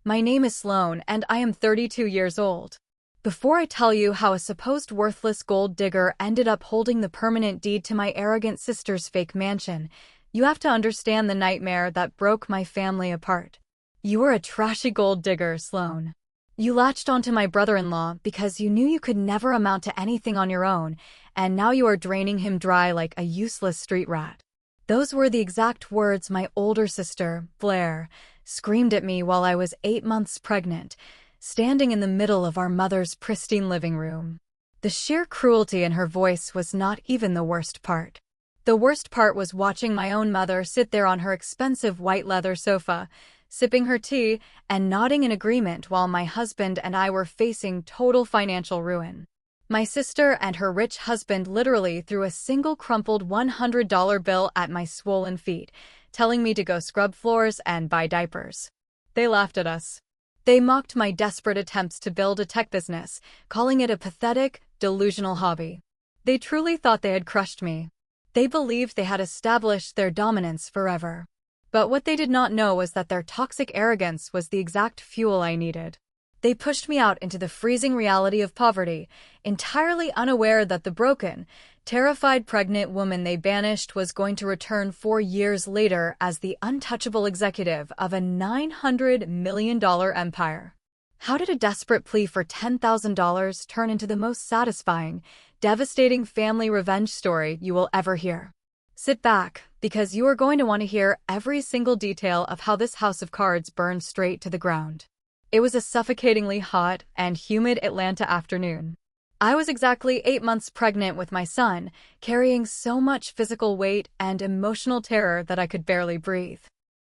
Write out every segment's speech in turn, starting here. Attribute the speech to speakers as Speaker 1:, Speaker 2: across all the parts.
Speaker 1: My name is Sloane, and I am 32 years old. Before I tell you how a supposed worthless gold digger ended up holding the permanent deed to my arrogant sister's fake mansion, you have to understand the nightmare that broke my family apart. You were a trashy gold digger, Sloane. You latched onto my brother-in-law because you knew you could never amount to anything on your own, and now you are draining him dry like a useless street rat. Those were the exact words my older sister, Blair, screamed at me while I was 8 months pregnant, standing in the middle of our mother's pristine living room. The sheer cruelty in her voice was not even the worst part. The worst part was watching my own mother sit there on her expensive white leather sofa, sipping her tea and nodding in agreement while my husband and I were facing total financial ruin. My sister and her rich husband literally threw a single crumpled $100 bill at my swollen feet, telling me to go scrub floors and buy diapers. They laughed at us. They mocked my desperate attempts to build a tech business, calling it a pathetic, delusional hobby. They truly thought they had crushed me. They believed they had established their dominance forever. But what they did not know was that their toxic arrogance was the exact fuel I needed. They pushed me out into the freezing reality of poverty, entirely unaware that the broken, terrified pregnant woman they banished was going to return 4 years later as the untouchable executive of a $900 million empire. How did a desperate plea for $10,000 turn into the most satisfying, devastating family revenge story you will ever hear? Sit back, because you are going to want to hear every single detail of how this house of cards burned straight to the ground. It was a suffocatingly hot and humid Atlanta afternoon. I was exactly 8 months pregnant with my son, carrying so much physical weight and emotional terror that I could barely breathe.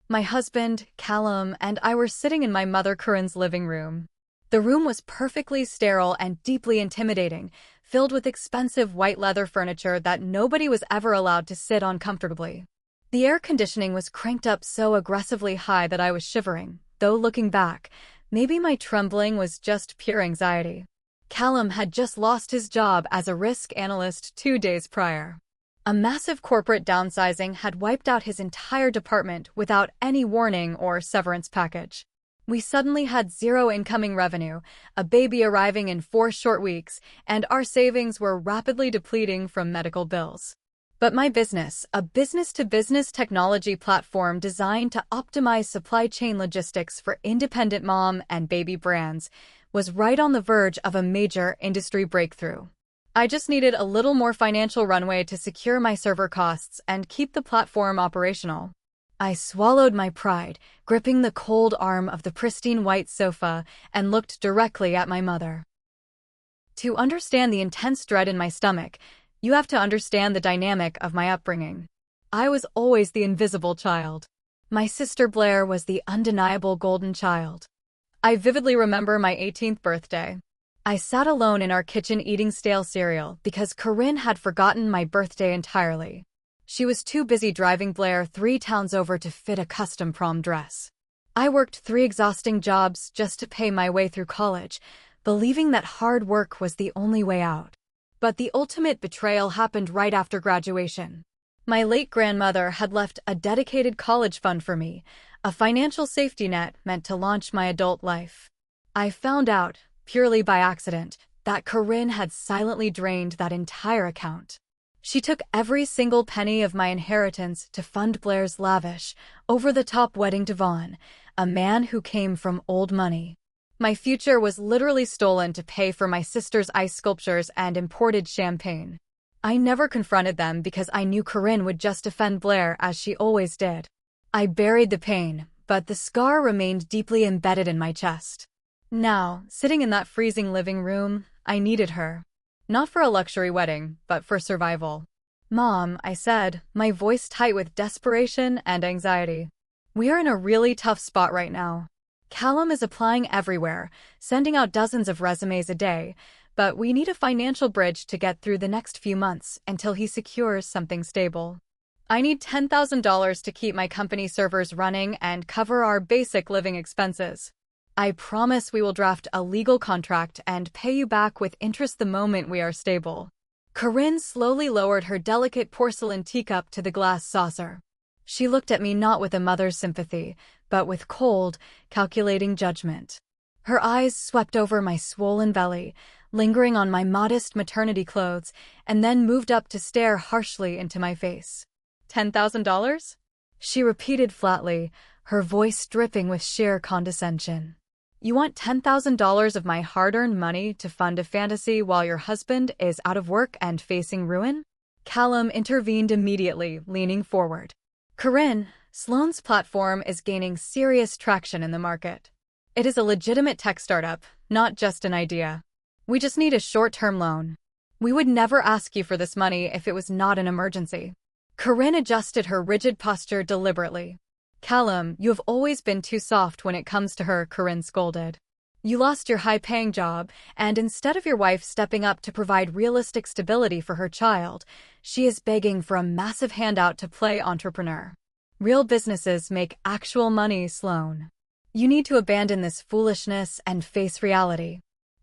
Speaker 1: My husband, Callum, and I were sitting in my mother Corinne's living room. The room was perfectly sterile and deeply intimidating, filled with expensive white leather furniture that nobody was ever allowed to sit on comfortably. The air conditioning was cranked up so aggressively high that I was shivering, though looking back, maybe my trembling was just pure anxiety. Callum had just lost his job as a risk analyst 2 days prior. A massive corporate downsizing had wiped out his entire department without any warning or severance package. We suddenly had zero incoming revenue, a baby arriving in 4 short weeks, and our savings were rapidly depleting from medical bills. But my business, a business-to-business technology platform designed to optimize supply chain logistics for independent mom and baby brands, was right on the verge of a major industry breakthrough. I just needed a little more financial runway to secure my server costs and keep the platform operational. I swallowed my pride, gripping the cold arm of the pristine white sofa, and looked directly at my mother. To understand the intense dread in my stomach, you have to understand the dynamic of my upbringing. I was always the invisible child. My sister Blair was the undeniable golden child. I vividly remember my 18th birthday. I sat alone in our kitchen eating stale cereal because Corinne had forgotten my birthday entirely. She was too busy driving Blair 3 towns over to fit a custom prom dress. I worked 3 exhausting jobs just to pay my way through college, believing that hard work was the only way out. But the ultimate betrayal happened right after graduation. My late grandmother had left a dedicated college fund for me, a financial safety net meant to launch my adult life. I found out, purely by accident, that Corinne had silently drained that entire account. She took every single penny of my inheritance to fund Blair's lavish, over-the-top wedding to Vaughn, a man who came from old money. My future was literally stolen to pay for my sister's ice sculptures and imported champagne. I never confronted them because I knew Corinne would just defend Blair as she always did. I buried the pain, but the scar remained deeply embedded in my chest. Now, sitting in that freezing living room, I needed her. Not for a luxury wedding, but for survival. "Mom," I said, my voice tight with desperation and anxiety. "We are in a really tough spot right now. Callum is applying everywhere, sending out dozens of resumes a day, but we need a financial bridge to get through the next few months until he secures something stable. I need $10,000 to keep my company servers running and cover our basic living expenses. I promise we will draft a legal contract and pay you back with interest the moment we are stable." Corinne slowly lowered her delicate porcelain teacup to the glass saucer. She looked at me not with a mother's sympathy, but with cold, calculating judgment. Her eyes swept over my swollen belly, lingering on my modest maternity clothes, and then moved up to stare harshly into my face. $10,000? She repeated flatly, her voice dripping with sheer condescension. You want $10,000 of my hard-earned money to fund a fantasy while your husband is out of work and facing ruin? Callum intervened immediately, leaning forward. Corinne, Sloane's platform is gaining serious traction in the market. It is a legitimate tech startup, not just an idea. We just need a short-term loan. We would never ask you for this money if it was not an emergency. Corinne adjusted her rigid posture deliberately. Callum, you have always been too soft when it comes to her, Corinne scolded. You lost your high-paying job, and instead of your wife stepping up to provide realistic stability for her child, she is begging for a massive handout to play entrepreneur. Real businesses make actual money, Sloane. You need to abandon this foolishness and face reality.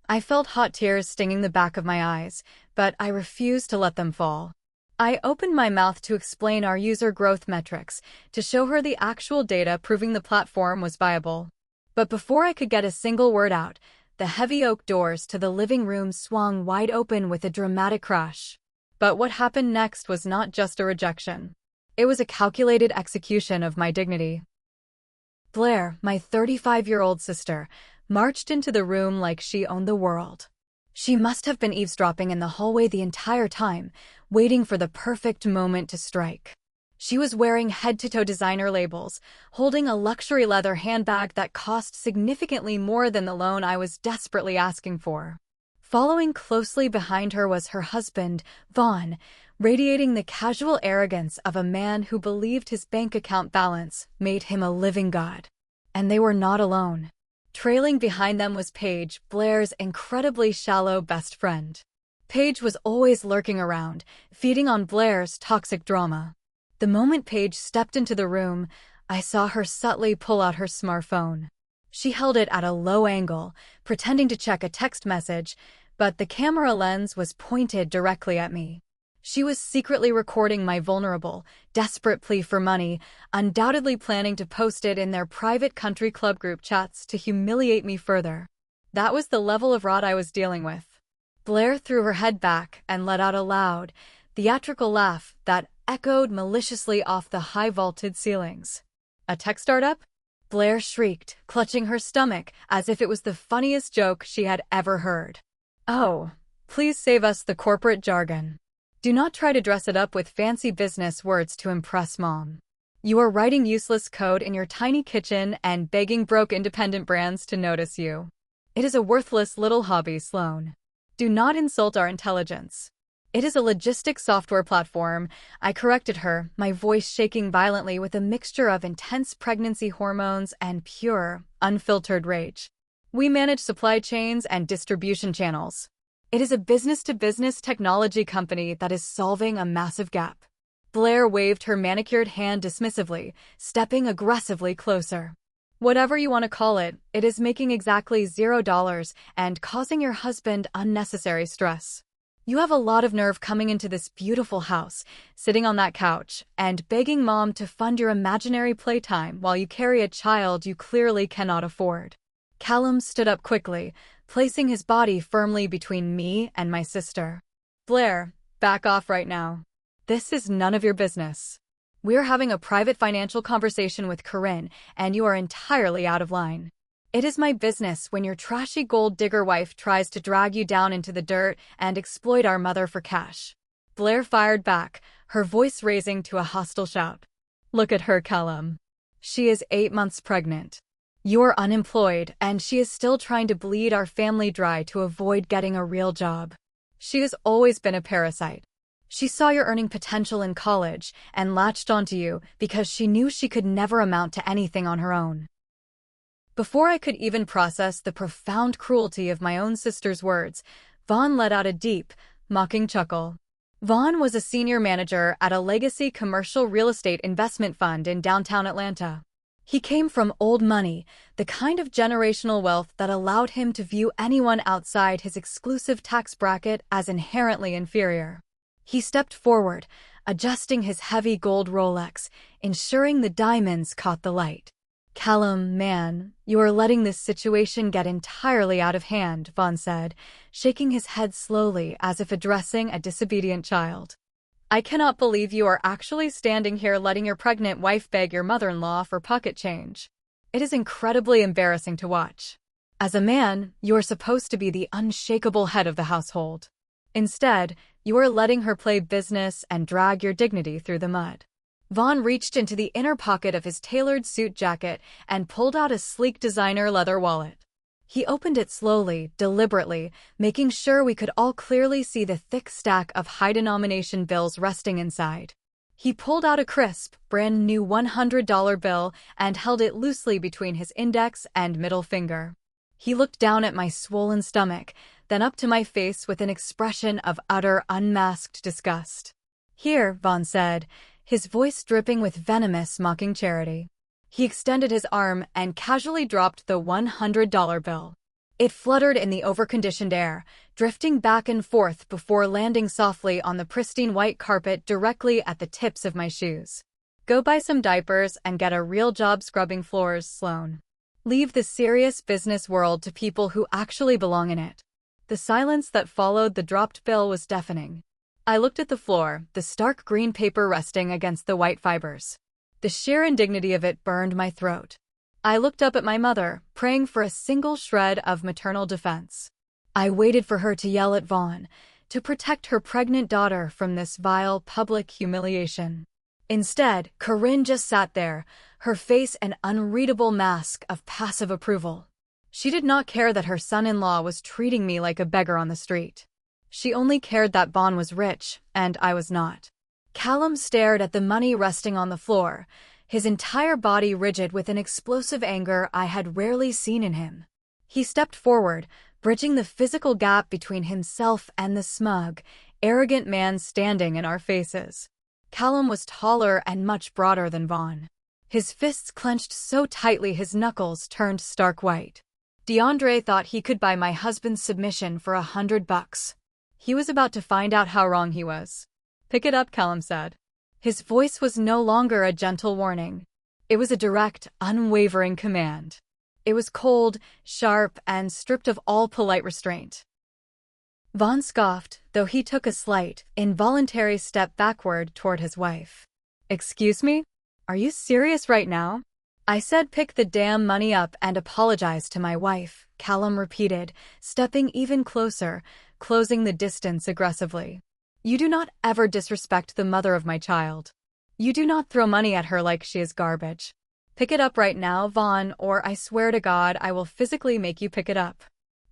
Speaker 1: I felt hot tears stinging the back of my eyes, but I refused to let them fall. I opened my mouth to explain our user growth metrics, to show her the actual data proving the platform was viable. But before I could get a single word out, the heavy oak doors to the living room swung wide open with a dramatic crash. But what happened next was not just a rejection. It was a calculated execution of my dignity. Blair, my 35-year-old sister, marched into the room like she owned the world. She must have been eavesdropping in the hallway the entire time, waiting for the perfect moment to strike. She was wearing head-to-toe designer labels, holding a luxury leather handbag that cost significantly more than the loan I was desperately asking for. Following closely behind her was her husband, Vaughn, radiating the casual arrogance of a man who believed his bank account balance made him a living god. And they were not alone. Trailing behind them was Paige, Blair's incredibly shallow best friend. Paige was always lurking around, feeding on Blair's toxic drama. The moment Paige stepped into the room, I saw her subtly pull out her smartphone. She held it at a low angle, pretending to check a text message, but the camera lens was pointed directly at me. She was secretly recording my vulnerable, desperate plea for money, undoubtedly planning to post it in their private country club group chats to humiliate me further. That was the level of rot I was dealing with. Blair threw her head back and let out a loud, theatrical laugh that echoed maliciously off the high-vaulted ceilings. A tech startup? Blair shrieked, clutching her stomach as if it was the funniest joke she had ever heard. Oh, please save us the corporate jargon. Do not try to dress it up with fancy business words to impress Mom. You are writing useless code in your tiny kitchen and begging broke independent brands to notice you. It is a worthless little hobby, Sloane. Do not insult our intelligence. It is a logistics software platform, I corrected her, my voice shaking violently with a mixture of intense pregnancy hormones and pure, unfiltered rage. We manage supply chains and distribution channels. It is a business-to-business technology company that is solving a massive gap. Blair waved her manicured hand dismissively, stepping aggressively closer. Whatever you want to call it, it is making exactly $0 and causing your husband unnecessary stress. You have a lot of nerve coming into this beautiful house, sitting on that couch, and begging Mom to fund your imaginary playtime while you carry a child you clearly cannot afford. Callum stood up quickly, placing his body firmly between me and my sister. Blair, back off right now. This is none of your business. We're having a private financial conversation with Corinne, and you are entirely out of line. It is my business when your trashy gold digger wife tries to drag you down into the dirt and exploit our mother for cash. Blair fired back, her voice raising to a hostile shout. Look at her, Callum. She is 8 months pregnant. You're unemployed, and she is still trying to bleed our family dry to avoid getting a real job. She has always been a parasite. She saw your earning potential in college and latched onto you because she knew she could never amount to anything on her own. Before I could even process the profound cruelty of my own sister's words, Vaughn let out a deep, mocking chuckle. Vaughn was a senior manager at a legacy commercial real estate investment fund in downtown Atlanta. He came from old money, the kind of generational wealth that allowed him to view anyone outside his exclusive tax bracket as inherently inferior. He stepped forward, adjusting his heavy gold Rolex, ensuring the diamonds caught the light. Callum, man, you are letting this situation get entirely out of hand, Vaughn said, shaking his head slowly as if addressing a disobedient child. I cannot believe you are actually standing here letting your pregnant wife beg your mother-in-law for pocket change. It is incredibly embarrassing to watch. As a man, you are supposed to be the unshakable head of the household. Instead, you are letting her play business and drag your dignity through the mud. Vaughn reached into the inner pocket of his tailored suit jacket and pulled out a sleek designer leather wallet. He opened it slowly, deliberately, making sure we could all clearly see the thick stack of high-denomination bills resting inside. He pulled out a crisp, brand-new $100 bill and held it loosely between his index and middle finger. He looked down at my swollen stomach, then up to my face with an expression of utter, unmasked disgust. Here, Vaughn said, his voice dripping with venomous, mocking charity. He extended his arm and casually dropped the $100 bill. It fluttered in the overconditioned air, drifting back and forth before landing softly on the pristine white carpet directly at the tips of my shoes. Go buy some diapers and get a real job scrubbing floors, Sloan. Leave the serious business world to people who actually belong in it. The silence that followed the dropped bill was deafening. I looked at the floor, the stark green paper resting against the white fibers. The sheer indignity of it burned my throat. I looked up at my mother, praying for a single shred of maternal defense. I waited for her to yell at Vaughn, to protect her pregnant daughter from this vile public humiliation. Instead, Corinne just sat there, her face an unreadable mask of passive approval. She did not care that her son-in-law was treating me like a beggar on the street. She only cared that Vaughn was rich, and I was not. Callum stared at the money resting on the floor, his entire body rigid with an explosive anger I had rarely seen in him. He stepped forward, bridging the physical gap between himself and the smug, arrogant man standing in our faces. Callum was taller and much broader than Vaughn. His fists clenched so tightly his knuckles turned stark white. DeAndre thought he could buy my husband's submission for $100. He was about to find out how wrong he was. Pick it up, Callum said. His voice was no longer a gentle warning. It was a direct, unwavering command. It was cold, sharp, and stripped of all polite restraint. Vaughn scoffed, though he took a slight, involuntary step backward toward his wife. Excuse me? Are you serious right now? I said pick the damn money up and apologize to my wife, Callum repeated, stepping even closer, closing the distance aggressively. You do not ever disrespect the mother of my child. You do not throw money at her like she is garbage. Pick it up right now, Vaughn, or I swear to God I will physically make you pick it up.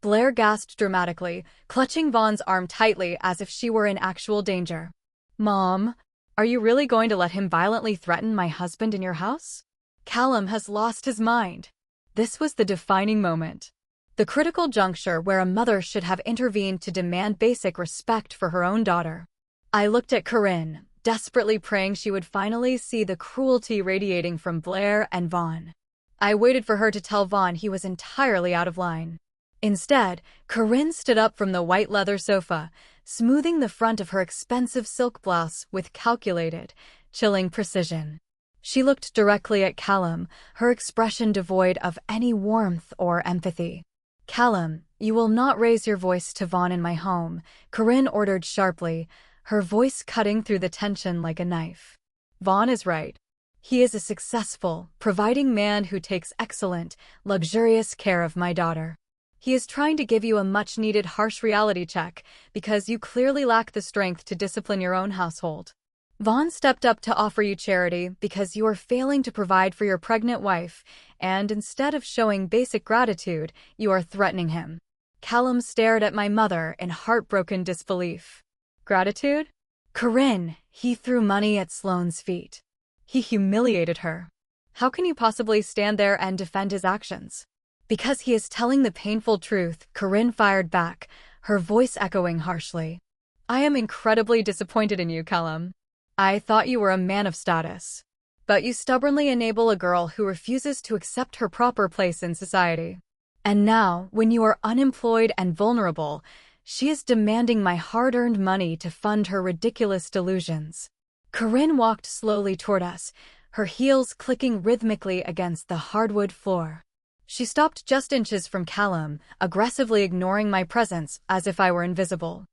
Speaker 1: Blair gasped dramatically, clutching Vaughn's arm tightly as if she were in actual danger. Mom, are you really going to let him violently threaten my husband in your house? Callum has lost his mind. This was the defining moment. The critical juncture where a mother should have intervened to demand basic respect for her own daughter. I looked at Corinne, desperately praying she would finally see the cruelty radiating from Blair and Vaughn. I waited for her to tell Vaughn he was entirely out of line. Instead, Corinne stood up from the white leather sofa, smoothing the front of her expensive silk blouse with calculated, chilling precision. She looked directly at Callum, her expression devoid of any warmth or empathy. Callum, you will not raise your voice to Vaughn in my home, Corinne ordered sharply, her voice cutting through the tension like a knife. Vaughn is right. He is a successful, providing man who takes excellent, luxurious care of my daughter. He is trying to give you a much-needed harsh reality check because you clearly lack the strength to discipline your own household. Vaughn stepped up to offer you charity because you are failing to provide for your pregnant wife, and instead of showing basic gratitude, you are threatening him. Callum stared at my mother in heartbroken disbelief. Gratitude? Corinne, he threw money at Sloane's feet. He humiliated her. How can you possibly stand there and defend his actions? Because he is telling the painful truth, Corinne fired back, her voice echoing harshly. I am incredibly disappointed in you, Callum. I thought you were a man of status. But you stubbornly enable a girl who refuses to accept her proper place in society. And now, when you are unemployed and vulnerable, she is demanding my hard-earned money to fund her ridiculous delusions. Corinne walked slowly toward us, her heels clicking rhythmically against the hardwood floor. She stopped just inches from Callum, aggressively ignoring my presence as if I were invisible.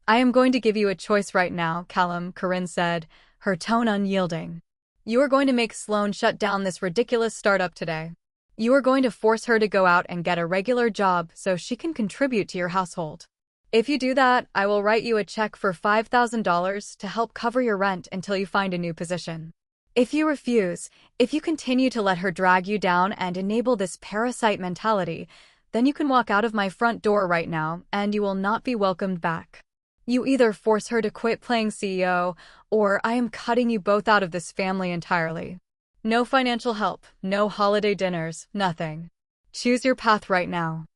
Speaker 1: "I am going to give you a choice right now, Callum," Corinne said, her tone unyielding. "You are going to make Sloane shut down this ridiculous startup today. You are going to force her to go out and get a regular job so she can contribute to your household. If you do that, I will write you a check for $5,000 to help cover your rent until you find a new position. If you refuse, if you continue to let her drag you down and enable this parasite mentality, then you can walk out of my front door right now and you will not be welcomed back. You either force her to quit playing CEO, or I am cutting you both out of this family entirely. No financial help, no holiday dinners, nothing. Choose your path right now."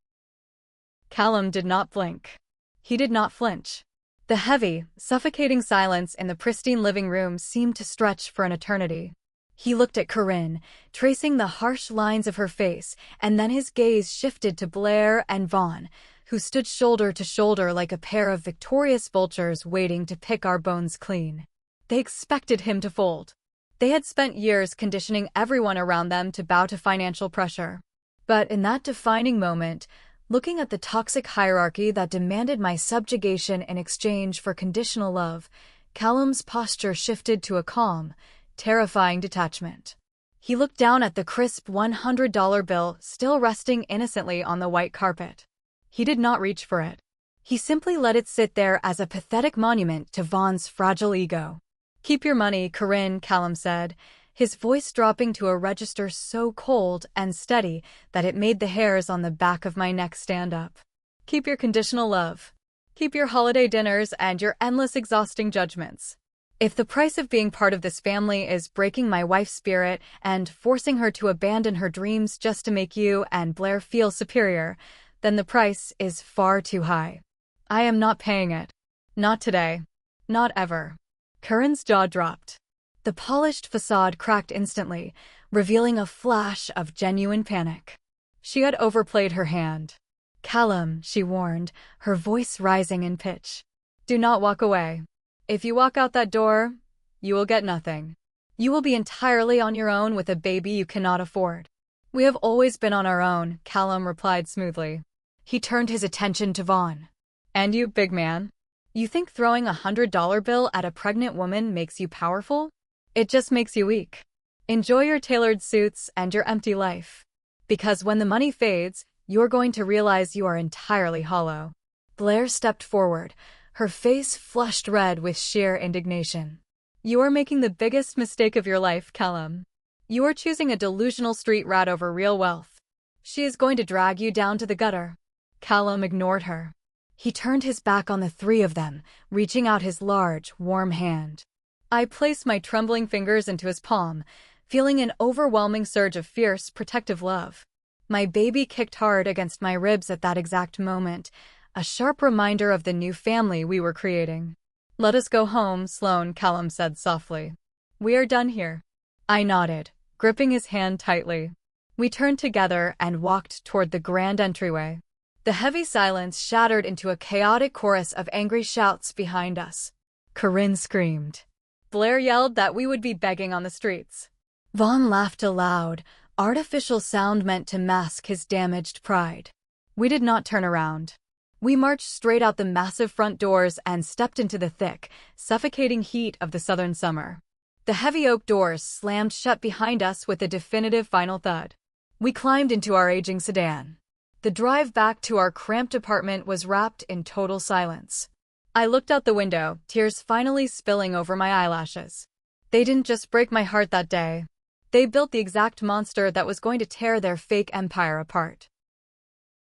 Speaker 1: Callum did not blink. He did not flinch. The heavy, suffocating silence in the pristine living room seemed to stretch for an eternity. He looked at Corinne, tracing the harsh lines of her face, and then his gaze shifted to Blair and Vaughn, who stood shoulder to shoulder like a pair of victorious vultures waiting to pick our bones clean. They expected him to fold. They had spent years conditioning everyone around them to bow to financial pressure. But in that defining moment, looking at the toxic hierarchy that demanded my subjugation in exchange for conditional love, Callum's posture shifted to a calm, terrifying detachment. He looked down at the crisp $100 bill still resting innocently on the white carpet. He did not reach for it. He simply let it sit there as a pathetic monument to Vaughn's fragile ego. "Keep your money, Corinne," Callum said, his voice dropping to a register so cold and steady that it made the hairs on the back of my neck stand up. "Keep your conditional love. Keep your holiday dinners and your endless exhausting judgments. If the price of being part of this family is breaking my wife's spirit and forcing her to abandon her dreams just to make you and Blair feel superior, then the price is far too high. I am not paying it. Not today. Not ever." Corinne's jaw dropped. The polished facade cracked instantly, revealing a flash of genuine panic. She had overplayed her hand. "Callum," she warned, her voice rising in pitch. "Do not walk away. If you walk out that door, you will get nothing. You will be entirely on your own with a baby you cannot afford." "We have always been on our own," Callum replied smoothly. He turned his attention to Vaughn. "And you, big man? You think throwing $100 bill at a pregnant woman makes you powerful? It just makes you weak. Enjoy your tailored suits and your empty life. Because when the money fades, you're going to realize you are entirely hollow." Blair stepped forward, her face flushed red with sheer indignation. "You are making the biggest mistake of your life, Callum. You are choosing a delusional street rat over real wealth. She is going to drag you down to the gutter." Callum ignored her. He turned his back on the three of them, reaching out his large, warm hand. I placed my trembling fingers into his palm, feeling an overwhelming surge of fierce, protective love. My baby kicked hard against my ribs at that exact moment, a sharp reminder of the new family we were creating. "Let us go home, Sloane," Callum said softly. "We are done here." I nodded, gripping his hand tightly. We turned together and walked toward the grand entryway. The heavy silence shattered into a chaotic chorus of angry shouts behind us. Corinne screamed. Blair yelled that we would be begging on the streets. Vaughn laughed aloud, artificial sound meant to mask his damaged pride. We did not turn around. We marched straight out the massive front doors and stepped into the thick, suffocating heat of the southern summer. The heavy oak doors slammed shut behind us with a definitive final thud. We climbed into our aging sedan. The drive back to our cramped apartment was wrapped in total silence. I looked out the window, tears finally spilling over my eyelashes. They didn't just break my heart that day. They built the exact monster that was going to tear their fake empire apart.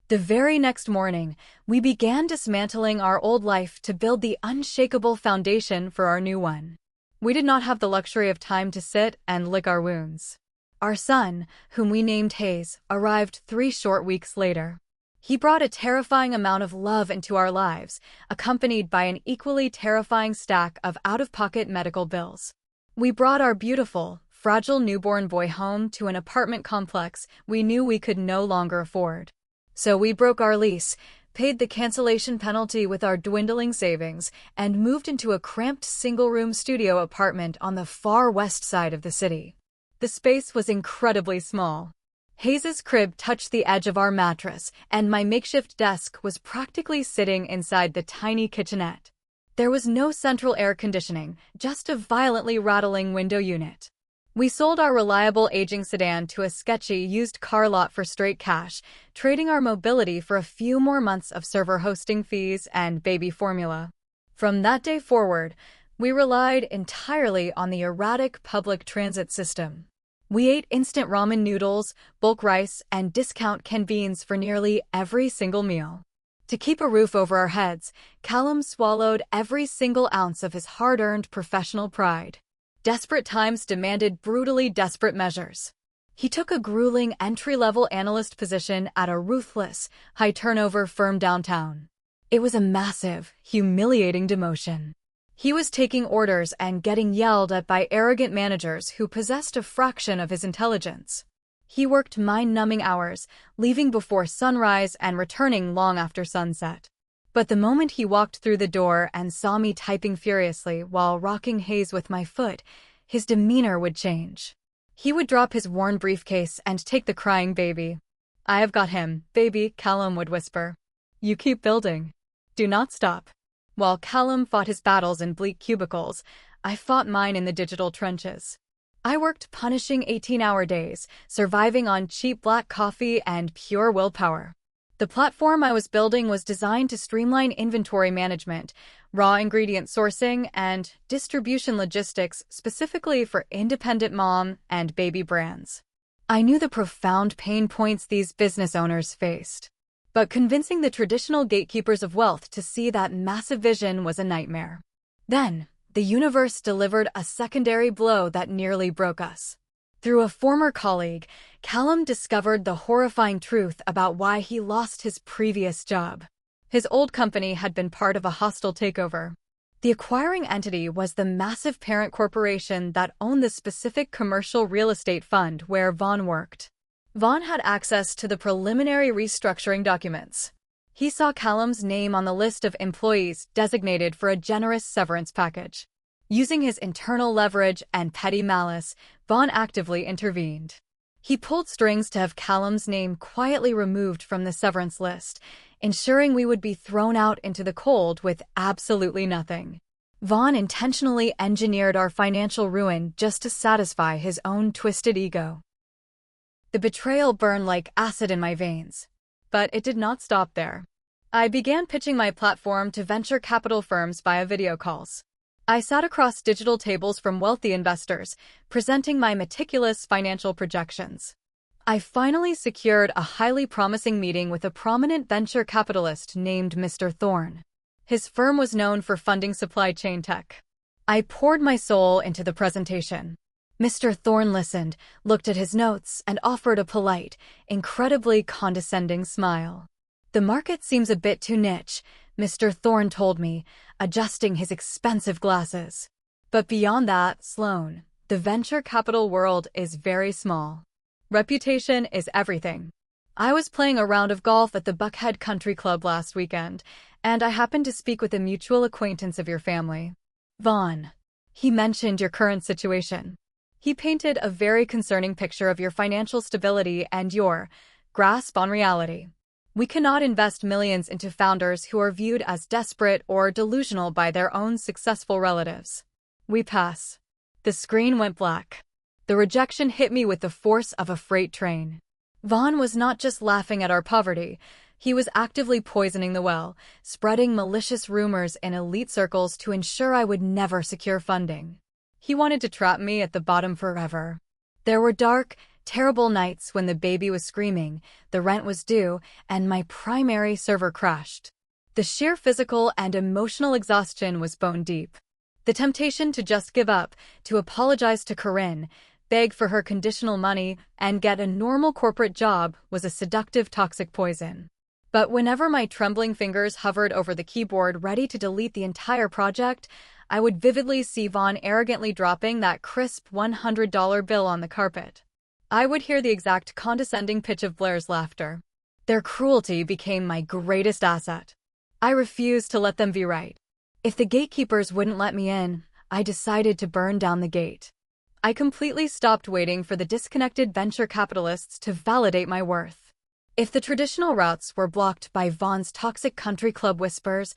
Speaker 1: The very next morning, we began dismantling our old life to build the unshakable foundation for our new one. We did not have the luxury of time to sit and lick our wounds. Our son, whom we named Hayes, arrived 3 short weeks later. He brought a terrifying amount of love into our lives, accompanied by an equally terrifying stack of out-of-pocket medical bills. We brought our beautiful, fragile newborn boy home to an apartment complex we knew we could no longer afford. So we broke our lease, paid the cancellation penalty with our dwindling savings, and moved into a cramped single-room studio apartment on the far west side of the city. The space was incredibly small. Hayes's crib touched the edge of our mattress, and my makeshift desk was practically sitting inside the tiny kitchenette. There was no central air conditioning, just a violently rattling window unit. We sold our reliable aging sedan to a sketchy used car lot for straight cash, trading our mobility for a few more months of server hosting fees and baby formula. From that day forward, we relied entirely on the erratic public transit system. We ate instant ramen noodles, bulk rice, and discount canned beans for nearly every single meal. To keep a roof over our heads, Callum swallowed every single ounce of his hard-earned professional pride. Desperate times demanded brutally desperate measures. He took a grueling entry-level analyst position at a ruthless, high-turnover firm downtown. It was a massive, humiliating demotion. He was taking orders and getting yelled at by arrogant managers who possessed a fraction of his intelligence. He worked mind-numbing hours, leaving before sunrise and returning long after sunset. But the moment he walked through the door and saw me typing furiously while rocking Hayes with my foot, his demeanor would change. He would drop his worn briefcase and take the crying baby. "I have got him, baby," Callum would whisper. "You keep building. Do not stop." While Callum fought his battles in bleak cubicles, I fought mine in the digital trenches. I worked punishing 18-hour days, surviving on cheap black coffee and pure willpower. The platform I was building was designed to streamline inventory management, raw ingredient sourcing, and distribution logistics specifically for independent mom and baby brands. I knew the profound pain points these business owners faced. But convincing the traditional gatekeepers of wealth to see that massive vision was a nightmare. Then, the universe delivered a secondary blow that nearly broke us. Through a former colleague, Callum discovered the horrifying truth about why he lost his previous job. His old company had been part of a hostile takeover. The acquiring entity was the massive parent corporation that owned the specific commercial real estate fund where Vaughn worked. Vaughn had access to the preliminary restructuring documents. He saw Callum's name on the list of employees designated for a generous severance package. Using his internal leverage and petty malice, Vaughn actively intervened. He pulled strings to have Callum's name quietly removed from the severance list, ensuring we would be thrown out into the cold with absolutely nothing. Vaughn intentionally engineered our financial ruin just to satisfy his own twisted ego. The betrayal burned like acid in my veins. But it did not stop there. I began pitching my platform to venture capital firms via video calls. I sat across digital tables from wealthy investors, presenting my meticulous financial projections. I finally secured a highly promising meeting with a prominent venture capitalist named Mr. Thorne. His firm was known for funding supply chain tech. I poured my soul into the presentation. Mr. Thorne listened, looked at his notes, and offered a polite, incredibly condescending smile. "The market seems a bit too niche," Mr. Thorne told me, adjusting his expensive glasses. "But beyond that, Sloan, the venture capital world is very small. Reputation is everything. I was playing a round of golf at the Buckhead Country Club last weekend, and I happened to speak with a mutual acquaintance of your family. Vaughn. He mentioned your current situation. He painted a very concerning picture of your financial stability and your grasp on reality. We cannot invest millions into founders who are viewed as desperate or delusional by their own successful relatives. We pass." The screen went black. The rejection hit me with the force of a freight train. Vaughn was not just laughing at our poverty. He was actively poisoning the well, spreading malicious rumors in elite circles to ensure I would never secure funding. He wanted to trap me at the bottom forever. There were dark, terrible nights when the baby was screaming, the rent was due, and my primary server crashed. The sheer physical and emotional exhaustion was bone deep. The temptation to just give up, to apologize to Corinne, beg for her conditional money, and get a normal corporate job was a seductive toxic poison. But whenever my trembling fingers hovered over the keyboard ready to delete the entire project, I would vividly see Vaughn arrogantly dropping that crisp $100 bill on the carpet. I would hear the exact condescending pitch of Blair's laughter. Their cruelty became my greatest asset. I refused to let them be right. If the gatekeepers wouldn't let me in, I decided to burn down the gate. I completely stopped waiting for the disconnected venture capitalists to validate my worth. If the traditional routes were blocked by Vaughn's toxic country club whispers,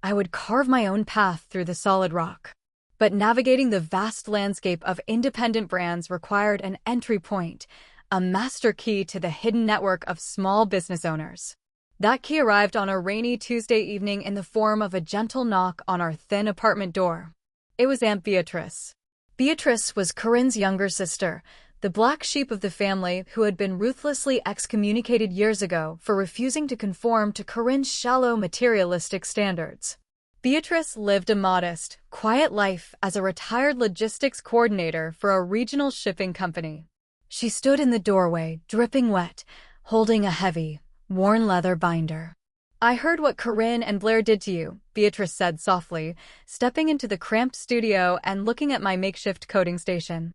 Speaker 1: I would carve my own path through the solid rock. But navigating the vast landscape of independent brands required an entry point, a master key to the hidden network of small business owners. That key arrived on a rainy Tuesday evening in the form of a gentle knock on our thin apartment door. It was Aunt Beatrice. Beatrice was Corinne's younger sister, the black sheep of the family who had been ruthlessly excommunicated years ago for refusing to conform to Corinne's shallow materialistic standards. Beatrice lived a modest, quiet life as a retired logistics coordinator for a regional shipping company. She stood in the doorway, dripping wet, holding a heavy, worn leather binder. "I heard what Corinne and Blair did to you," Beatrice said softly, stepping into the cramped studio and looking at my makeshift coding station.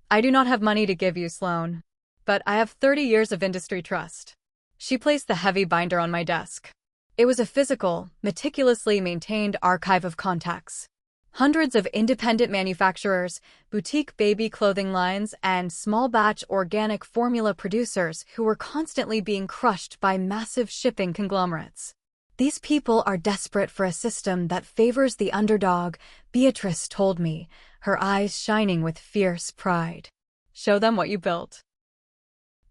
Speaker 1: "I do not have money to give you, Sloan. But I have 30 years of industry trust." She placed the heavy binder on my desk. It was a physical, meticulously maintained archive of contacts. Hundreds of independent manufacturers, boutique baby clothing lines, and small-batch organic formula producers who were constantly being crushed by massive shipping conglomerates. "These people are desperate for a system that favors the underdog," Beatrice told me, her eyes shining with fierce pride. "Show them what you built."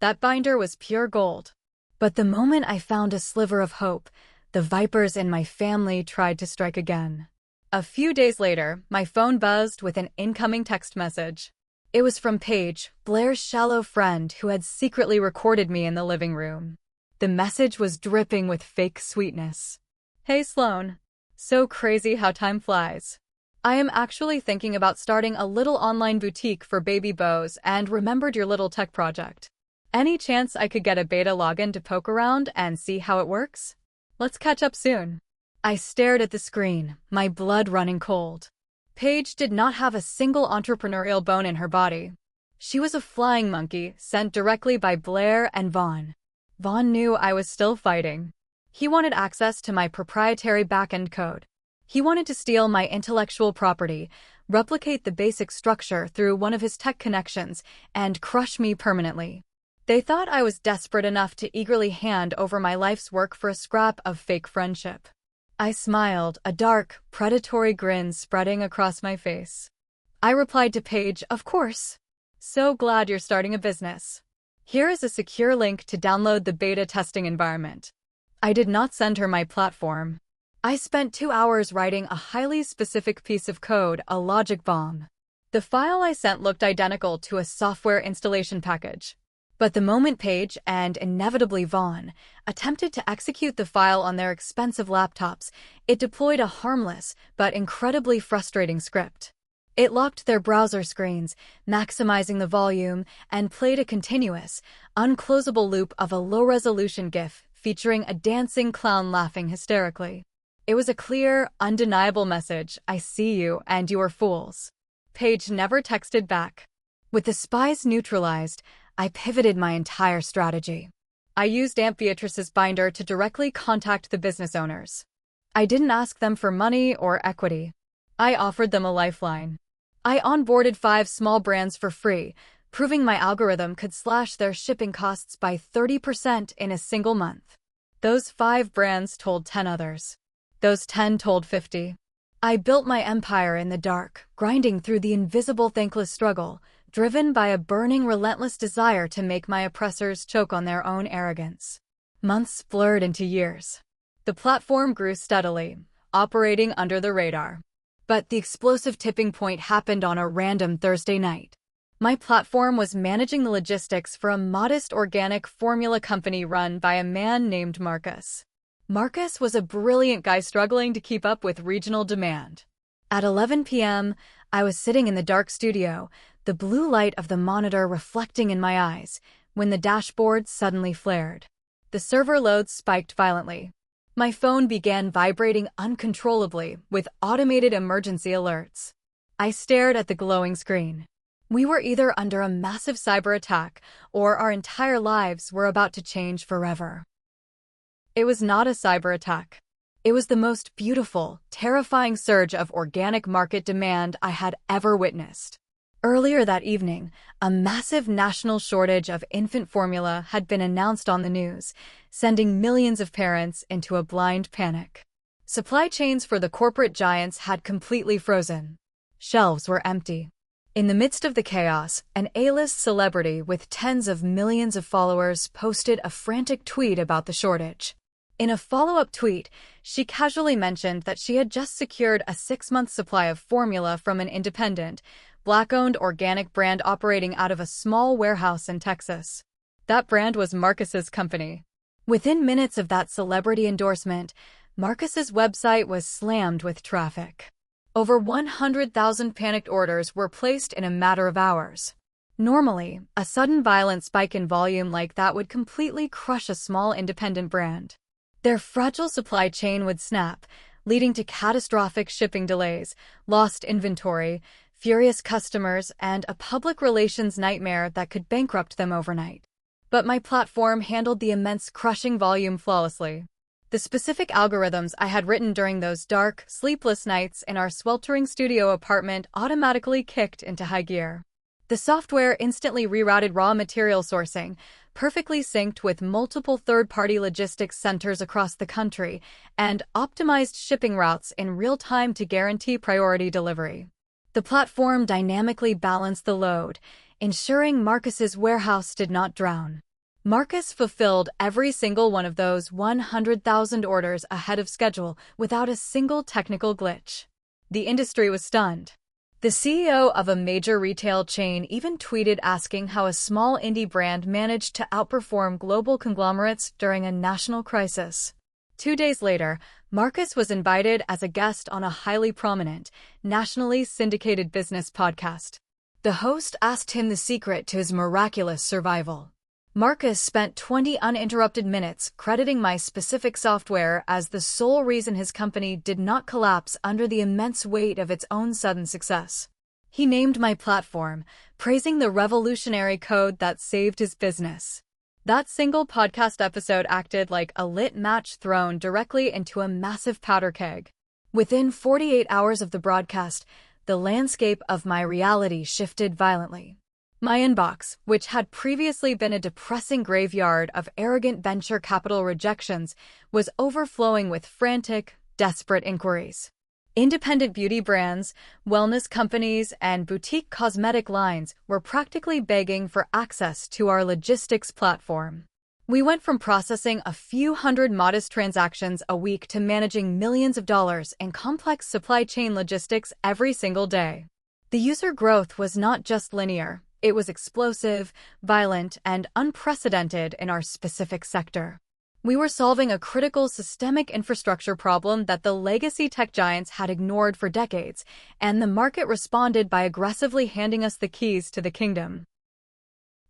Speaker 1: That binder was pure gold. But the moment I found a sliver of hope, the vipers in my family tried to strike again. A few days later, my phone buzzed with an incoming text message. It was from Paige, Blair's shallow friend who had secretly recorded me in the living room. The message was dripping with fake sweetness. "Hey Sloan. So crazy how time flies. I am actually thinking about starting a little online boutique for baby bows and remembered your little tech project. Any chance I could get a beta login to poke around and see how it works? Let's catch up soon." I stared at the screen, my blood running cold. Paige did not have a single entrepreneurial bone in her body. She was a flying monkey sent directly by Blair and Vaughn. Vaughn knew I was still fighting. He wanted access to my proprietary back-end code. He wanted to steal my intellectual property, replicate the basic structure through one of his tech connections, and crush me permanently. They thought I was desperate enough to eagerly hand over my life's work for a scrap of fake friendship. I smiled, a dark, predatory grin spreading across my face. I replied to Paige, "Of course. So glad you're starting a business. Here is a secure link to download the beta testing environment." I did not send her my platform. I spent 2 hours writing a highly specific piece of code, a logic bomb. The file I sent looked identical to a software installation package. But the moment Paige, and inevitably Vaughn, attempted to execute the file on their expensive laptops, it deployed a harmless but incredibly frustrating script. It locked their browser screens, maximizing the volume, and played a continuous, unclosable loop of a low-resolution GIF featuring a dancing clown laughing hysterically. It was a clear, undeniable message: "I see you, and you are fools." Paige never texted back. With the spies neutralized, I pivoted my entire strategy. I used Aunt Beatrice's binder to directly contact the business owners. I didn't ask them for money or equity. I offered them a lifeline. I onboarded 5 small brands for free, proving my algorithm could slash their shipping costs by 30% in a single month. Those 5 brands told 10 others. Those 10 told 50. I built my empire in the dark, grinding through the invisible thankless struggle, driven by a burning, relentless desire to make my oppressors choke on their own arrogance. Months blurred into years. The platform grew steadily, operating under the radar. But the explosive tipping point happened on a random Thursday night. My platform was managing the logistics for a modest organic formula company run by a man named Marcus. Marcus was a brilliant guy struggling to keep up with regional demand. At 11 p.m., I was sitting in the dark studio, the blue light of the monitor reflecting in my eyes, when the dashboard suddenly flared. The server load spiked violently. My phone began vibrating uncontrollably with automated emergency alerts. I stared at the glowing screen. We were either under a massive cyber attack or our entire lives were about to change forever. It was not a cyber attack. It was the most beautiful, terrifying surge of organic market demand I had ever witnessed. Earlier that evening, a massive national shortage of infant formula had been announced on the news, sending millions of parents into a blind panic. Supply chains for the corporate giants had completely frozen. Shelves were empty. In the midst of the chaos, an A-list celebrity with tens of millions of followers posted a frantic tweet about the shortage. In a follow-up tweet, she casually mentioned that she had just secured a 6-month supply of formula from an independent, Black-owned organic brand operating out of a small warehouse in Texas. That brand was Marcus's company. Within minutes of that celebrity endorsement, Marcus's website was slammed with traffic. Over 100,000 panicked orders were placed in a matter of hours. Normally, a sudden violent spike in volume like that would completely crush a small independent brand. Their fragile supply chain would snap, leading to catastrophic shipping delays, lost inventory, furious customers, and a public relations nightmare that could bankrupt them overnight. But my platform handled the immense crushing volume flawlessly. The specific algorithms I had written during those dark, sleepless nights in our sweltering studio apartment automatically kicked into high gear. The software instantly rerouted raw material sourcing, perfectly synced with multiple third-party logistics centers across the country, and optimized shipping routes in real time to guarantee priority delivery. The platform dynamically balanced the load, ensuring Marcus's warehouse did not drown. Marcus fulfilled every single one of those 100,000 orders ahead of schedule without a single technical glitch. The industry was stunned. The CEO of a major retail chain even tweeted asking how a small indie brand managed to outperform global conglomerates during a national crisis. 2 days later, Marcus was invited as a guest on a highly prominent, nationally syndicated business podcast. The host asked him the secret to his miraculous survival. Marcus spent 20 uninterrupted minutes crediting my specific software as the sole reason his company did not collapse under the immense weight of its own sudden success. He named my platform, praising the revolutionary code that saved his business. That single podcast episode acted like a lit match thrown directly into a massive powder keg. Within 48 hours of the broadcast, the landscape of my reality shifted violently. My inbox, which had previously been a depressing graveyard of arrogant venture capital rejections, was overflowing with frantic, desperate inquiries. Independent beauty brands, wellness companies, and boutique cosmetic lines were practically begging for access to our logistics platform. We went from processing a few hundred modest transactions a week to managing millions of dollars in complex supply chain logistics every single day. The user growth was not just linear, it was explosive, violent, and unprecedented in our specific sector. We were solving a critical systemic infrastructure problem that the legacy tech giants had ignored for decades, and the market responded by aggressively handing us the keys to the kingdom.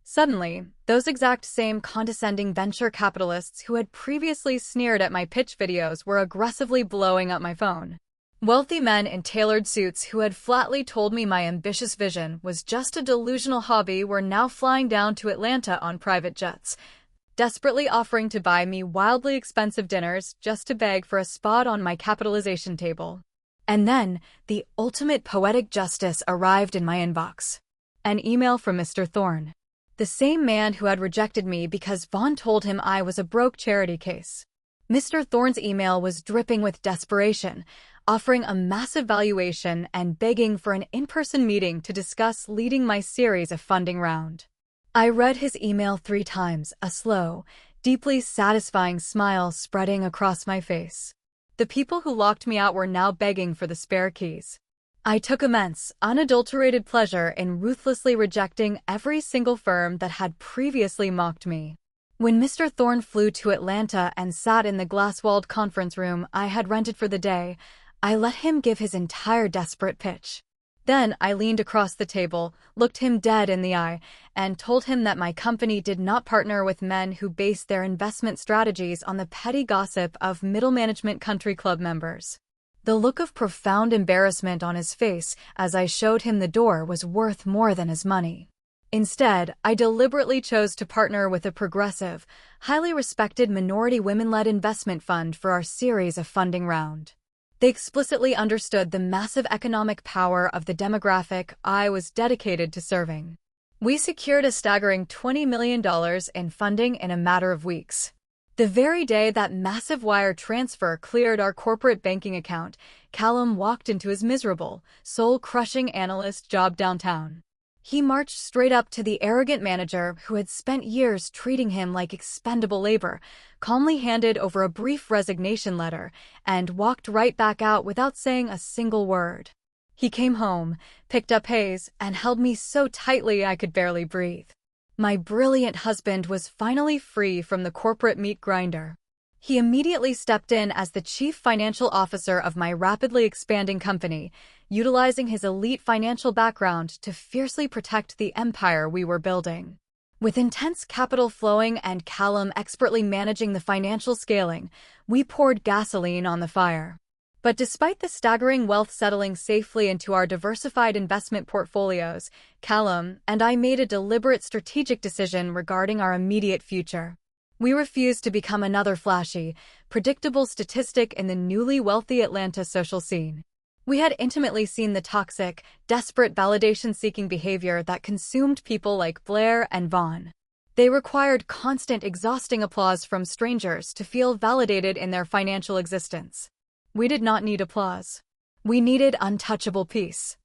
Speaker 1: Suddenly, those exact same condescending venture capitalists who had previously sneered at my pitch videos were aggressively blowing up my phone. Wealthy men in tailored suits who had flatly told me my ambitious vision was just a delusional hobby were now flying down to Atlanta on private jets, desperately offering to buy me wildly expensive dinners just to beg for a spot on my capitalization table. And then, the ultimate poetic justice arrived in my inbox. An email from Mr. Thorne. The same man who had rejected me because Vaughn told him I was a broke charity case. Mr. Thorne's email was dripping with desperation, offering a massive valuation and begging for an in-person meeting to discuss leading my series of funding round. I read his email 3 times, a slow, deeply satisfying smile spreading across my face. The people who locked me out were now begging for the spare keys. I took immense, unadulterated pleasure in ruthlessly rejecting every single firm that had previously mocked me. When Mr. Thorne flew to Atlanta and sat in the glass-walled conference room I had rented for the day, I let him give his entire desperate pitch. Then I leaned across the table, looked him dead in the eye, and told him that my company did not partner with men who base their investment strategies on the petty gossip of middle management country club members. The look of profound embarrassment on his face as I showed him the door was worth more than his money. Instead, I deliberately chose to partner with a progressive, highly respected minority women-led investment fund for our series of funding round. They explicitly understood the massive economic power of the demographic I was dedicated to serving. We secured a staggering $20 million in funding in a matter of weeks. The very day that massive wire transfer cleared our corporate banking account, Callum walked into his miserable, soul-crushing analyst job downtown. He marched straight up to the arrogant manager who had spent years treating him like expendable labor, calmly handed over a brief resignation letter, and walked right back out without saying a single word. He came home, picked up Hayes, and held me so tightly I could barely breathe. My brilliant husband was finally free from the corporate meat grinder. He immediately stepped in as the chief financial officer of my rapidly expanding company, utilizing his elite financial background to fiercely protect the empire we were building. With intense capital flowing and Callum expertly managing the financial scaling, we poured gasoline on the fire. But despite the staggering wealth settling safely into our diversified investment portfolios, Callum and I made a deliberate strategic decision regarding our immediate future. We refused to become another flashy, predictable statistic in the newly wealthy Atlanta social scene. We had intimately seen the toxic, desperate validation-seeking behavior that consumed people like Blair and Vaughn. They required constant, exhausting applause from strangers to feel validated in their financial existence. We did not need applause. We needed untouchable peace.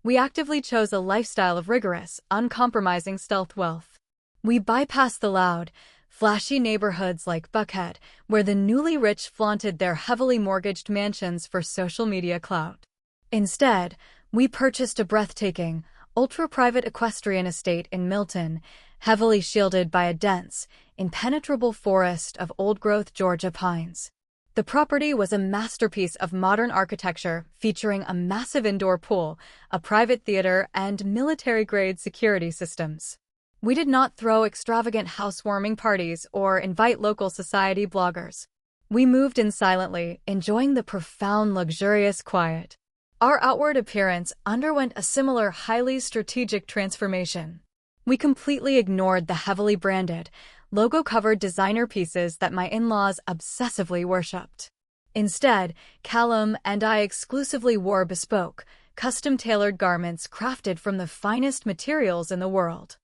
Speaker 1: We actively chose a lifestyle of rigorous, uncompromising stealth wealth. We bypassed the loud, flashy neighborhoods like Buckhead, where the newly rich flaunted their heavily mortgaged mansions for social media clout. Instead, we purchased a breathtaking, ultra-private equestrian estate in Milton, heavily shielded by a dense, impenetrable forest of old-growth Georgia pines. The property was a masterpiece of modern architecture featuring a massive indoor pool, a private theater, and military-grade security systems. We did not throw extravagant housewarming parties or invite local society bloggers. We moved in silently, enjoying the profound, luxurious quiet. Our outward appearance underwent a similar highly strategic transformation. We completely ignored the heavily branded, logo-covered designer pieces that my in-laws obsessively worshipped. Instead, Callum and I exclusively wore bespoke, custom-tailored garments crafted from the finest materials in the world.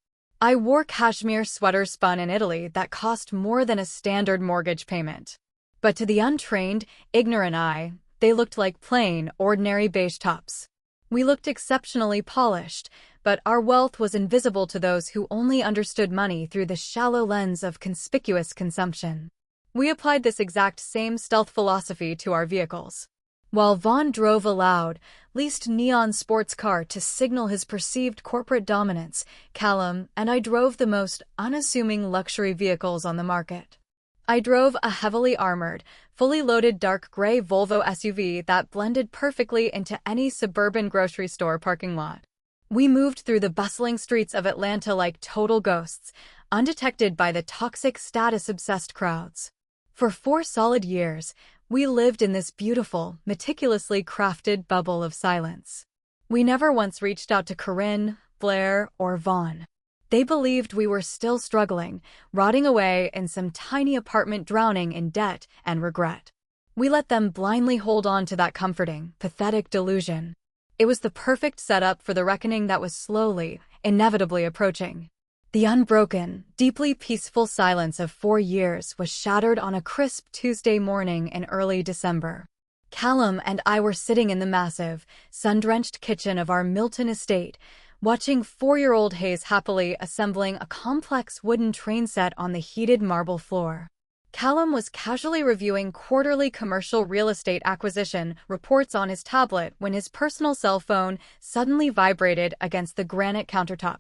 Speaker 1: I wore cashmere sweaters spun in Italy that cost more than a standard mortgage payment. But to the untrained, ignorant eye, they looked like plain, ordinary beige tops. We looked exceptionally polished, but our wealth was invisible to those who only understood money through the shallow lens of conspicuous consumption. We applied this exact same stealth philosophy to our vehicles. While Vaughn drove a loud, leased neon sports car to signal his perceived corporate dominance, Callum and I drove the most unassuming luxury vehicles on the market. I drove a heavily armored, fully loaded dark gray Volvo SUV that blended perfectly into any suburban grocery store parking lot. We moved through the bustling streets of Atlanta like total ghosts, undetected by the toxic status-obsessed crowds. For 4 solid years, we lived in this beautiful, meticulously crafted bubble of silence. We never once reached out to Corinne, Blair, or Vaughn. They believed we were still struggling, rotting away in some tiny apartment drowning in debt and regret. We let them blindly hold on to that comforting, pathetic delusion. It was the perfect setup for the reckoning that was slowly, inevitably approaching. The unbroken, deeply peaceful silence of 4 years was shattered on a crisp Tuesday morning in early December. Callum and I were sitting in the massive, sun-drenched kitchen of our Milton estate, watching 4-year-old Hayes happily assembling a complex wooden train set on the heated marble floor. Callum was casually reviewing quarterly commercial real estate acquisition reports on his tablet when his personal cell phone suddenly vibrated against the granite countertop.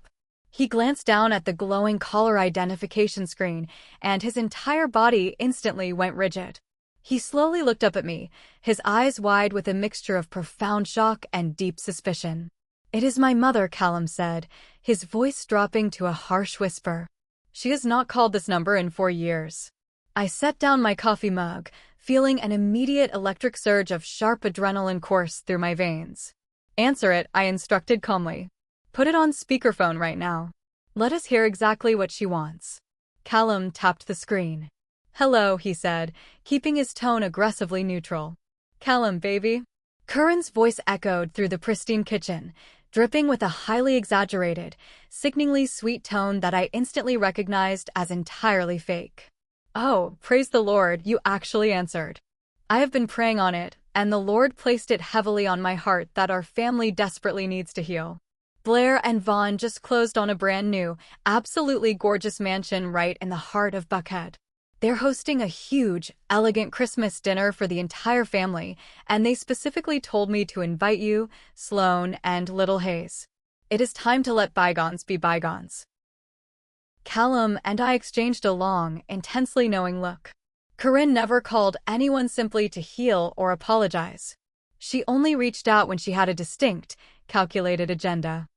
Speaker 1: He glanced down at the glowing caller identification screen, and his entire body instantly went rigid. He slowly looked up at me, his eyes wide with a mixture of profound shock and deep suspicion. "It is my mother," Callum said, his voice dropping to a harsh whisper. "She has not called this number in 4 years." I set down my coffee mug, feeling an immediate electric surge of sharp adrenaline course through my veins. "Answer it," I instructed calmly. "Put it on speakerphone right now. Let us hear exactly what she wants." Callum tapped the screen. "Hello," he said, keeping his tone aggressively neutral. Callum, baby. Curran's voice echoed through the pristine kitchen, dripping with a highly exaggerated, sickeningly sweet tone that I instantly recognized as entirely fake. Oh, praise the Lord, you actually answered. I have been praying on it, and the Lord placed it heavily on my heart that our family desperately needs to heal. Blair and Vaughn just closed on a brand new, absolutely gorgeous mansion right in the heart of Buckhead. They're hosting a huge, elegant Christmas dinner for the entire family, and they specifically told me to invite you, Sloane, and Little Hayes. It is time to let bygones be bygones. Callum and I exchanged a long, intensely knowing look. Corinne never called anyone simply to heal or apologize. She only reached out when she had a distinct, calculated agenda.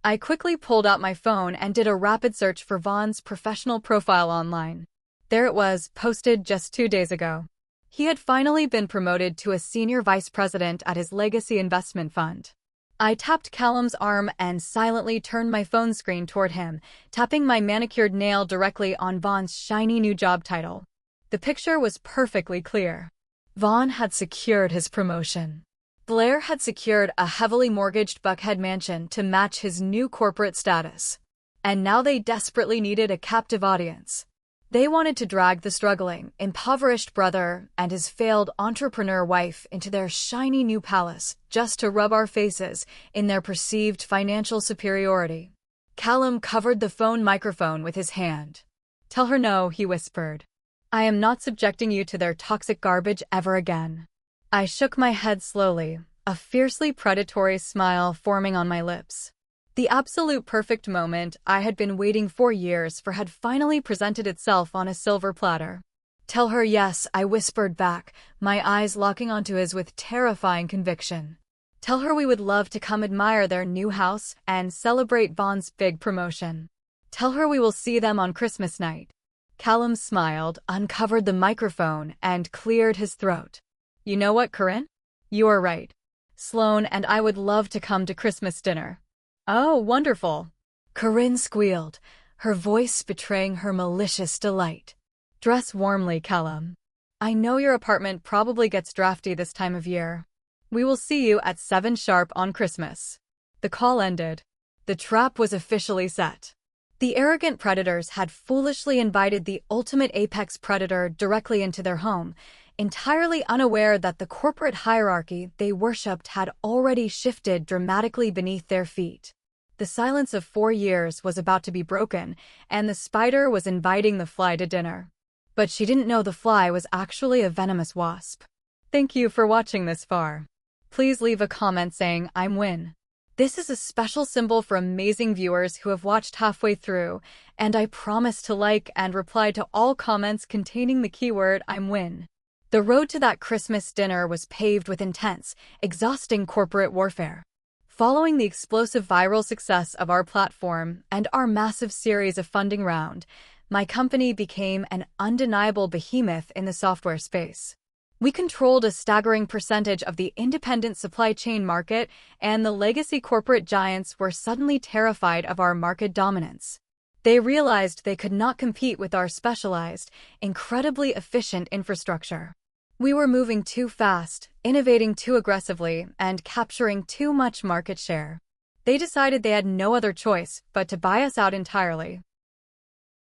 Speaker 1: I quickly pulled out my phone and did a rapid search for Vaughn's professional profile online. There it was, posted just 2 days ago. He had finally been promoted to a senior vice president at his legacy investment fund. I tapped Callum's arm and silently turned my phone screen toward him, tapping my manicured nail directly on Vaughn's shiny new job title. The picture was perfectly clear. Vaughn had secured his promotion. Blair had secured a heavily mortgaged Buckhead mansion to match his new corporate status. And now they desperately needed a captive audience. They wanted to drag the struggling, impoverished brother and his failed entrepreneur wife into their shiny new palace just to rub our faces in their perceived financial superiority. Callum covered the phone microphone with his hand. "Tell her no," he whispered. "I am not subjecting you to their toxic garbage ever again." I shook my head slowly, a fiercely predatory smile forming on my lips. The absolute perfect moment I had been waiting for years for had finally presented itself on a silver platter. "Tell her yes," I whispered back, my eyes locking onto his with terrifying conviction. "Tell her we would love to come admire their new house and celebrate Vaughn's big promotion. Tell her we will see them on Christmas night." Callum smiled, uncovered the microphone, and cleared his throat. "You know what, Corinne? You are right. Sloane and I would love to come to Christmas dinner." "Oh, wonderful." Corinne squealed, her voice betraying her malicious delight. "Dress warmly, Callum. I know your apartment probably gets drafty this time of year. We will see you at 7 sharp on Christmas." The call ended. The trap was officially set. The arrogant predators had foolishly invited the ultimate apex predator directly into their home, entirely unaware that the corporate hierarchy they worshipped had already shifted dramatically beneath their feet. The silence of 4 years was about to be broken, and the spider was inviting the fly to dinner. But she didn't know the fly was actually a venomous wasp. Thank you for watching this far. Please leave a comment saying "I'm win." This is a special symbol for amazing viewers who have watched halfway through, and I promise to like and reply to all comments containing the keyword "I'm win." The road to that Christmas dinner was paved with intense, exhausting corporate warfare. Following the explosive viral success of our platform and our massive series of funding round, my company became an undeniable behemoth in the software space. We controlled a staggering percentage of the independent supply chain market, and the legacy corporate giants were suddenly terrified of our market dominance. They realized they could not compete with our specialized, incredibly efficient infrastructure. We were moving too fast, innovating too aggressively, and capturing too much market share. They decided they had no other choice but to buy us out entirely.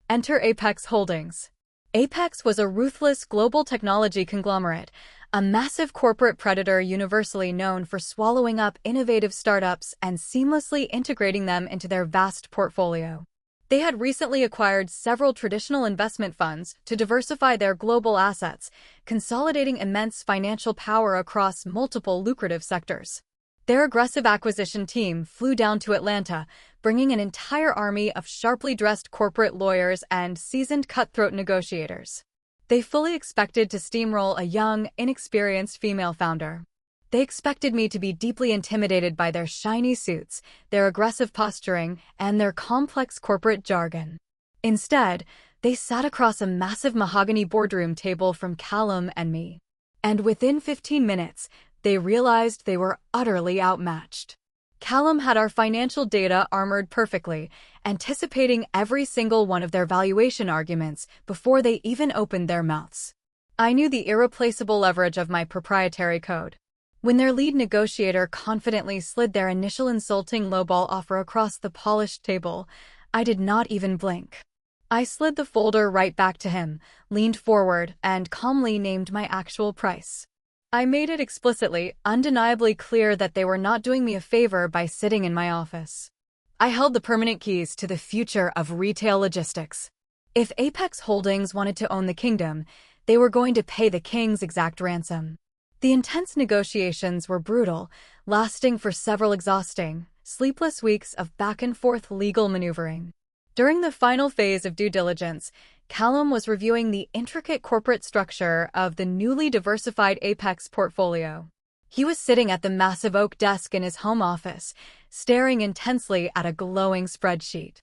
Speaker 1: Enter Apex Holdings. Apex was a ruthless global technology conglomerate, a massive corporate predator universally known for swallowing up innovative startups and seamlessly integrating them into their vast portfolio. They had recently acquired several traditional investment funds to diversify their global assets, consolidating immense financial power across multiple lucrative sectors. Their aggressive acquisition team flew down to Atlanta, bringing an entire army of sharply dressed corporate lawyers and seasoned cutthroat negotiators. They fully expected to steamroll a young, inexperienced female founder. They expected me to be deeply intimidated by their shiny suits, their aggressive posturing, and their complex corporate jargon. Instead, they sat across a massive mahogany boardroom table from Callum and me. And within 15 minutes, they realized they were utterly outmatched. Callum had our financial data armored perfectly, anticipating every single one of their valuation arguments before they even opened their mouths. I knew the irreplaceable leverage of my proprietary code. When their lead negotiator confidently slid their initial insulting lowball offer across the polished table, I did not even blink. I slid the folder right back to him, leaned forward, and calmly named my actual price. I made it explicitly, undeniably clear that they were not doing me a favor by sitting in my office. I held the permanent keys to the future of retail logistics. If Apex Holdings wanted to own the kingdom, they were going to pay the king's exact ransom. The intense negotiations were brutal, lasting for several exhausting, sleepless weeks of back-and-forth legal maneuvering. During the final phase of due diligence, Callum was reviewing the intricate corporate structure of the newly diversified Apex portfolio. He was sitting at the massive oak desk in his home office, staring intensely at a glowing spreadsheet.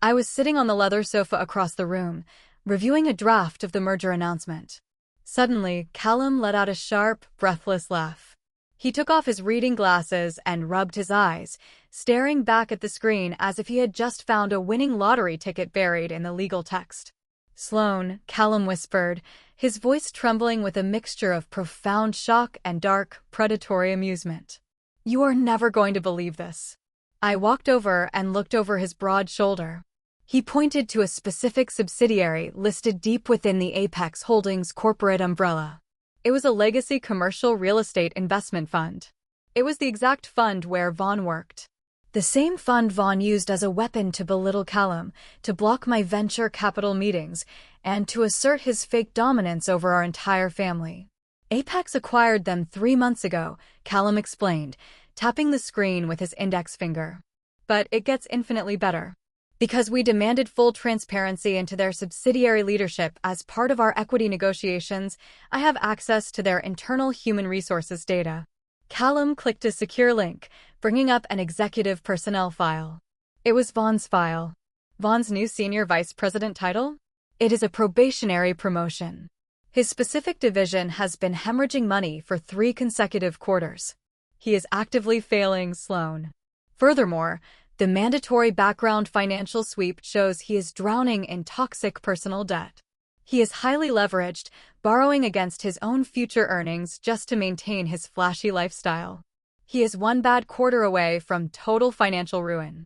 Speaker 1: I was sitting on the leather sofa across the room, reviewing a draft of the merger announcement. Suddenly, Callum let out a sharp, breathless laugh. He took off his reading glasses and rubbed his eyes, staring back at the screen as if he had just found a winning lottery ticket buried in the legal text. "Sloan," Callum whispered, his voice trembling with a mixture of profound shock and dark, predatory amusement. "You are never going to believe this." I walked over and looked over his broad shoulder. He pointed to a specific subsidiary listed deep within the Apex Holdings corporate umbrella. It was a legacy commercial real estate investment fund. It was the exact fund where Vaughn worked. The same fund Vaughn used as a weapon to belittle Callum, to block my venture capital meetings, and to assert his fake dominance over our entire family. Apex acquired them 3 months ago, Callum explained, tapping the screen with his index finger. But it gets infinitely better. Because we demanded full transparency into their subsidiary leadership as part of our equity negotiations, I have access to their internal human resources data. Callum clicked a secure link, bringing up an executive personnel file. It was Vaughn's file. Vaughn's new senior vice president title? It is a probationary promotion. His specific division has been hemorrhaging money for 3 consecutive quarters. He is actively failing Sloan. Furthermore, the mandatory background financial sweep shows he is drowning in toxic personal debt. He is highly leveraged, borrowing against his own future earnings just to maintain his flashy lifestyle. He is 1 bad quarter away from total financial ruin.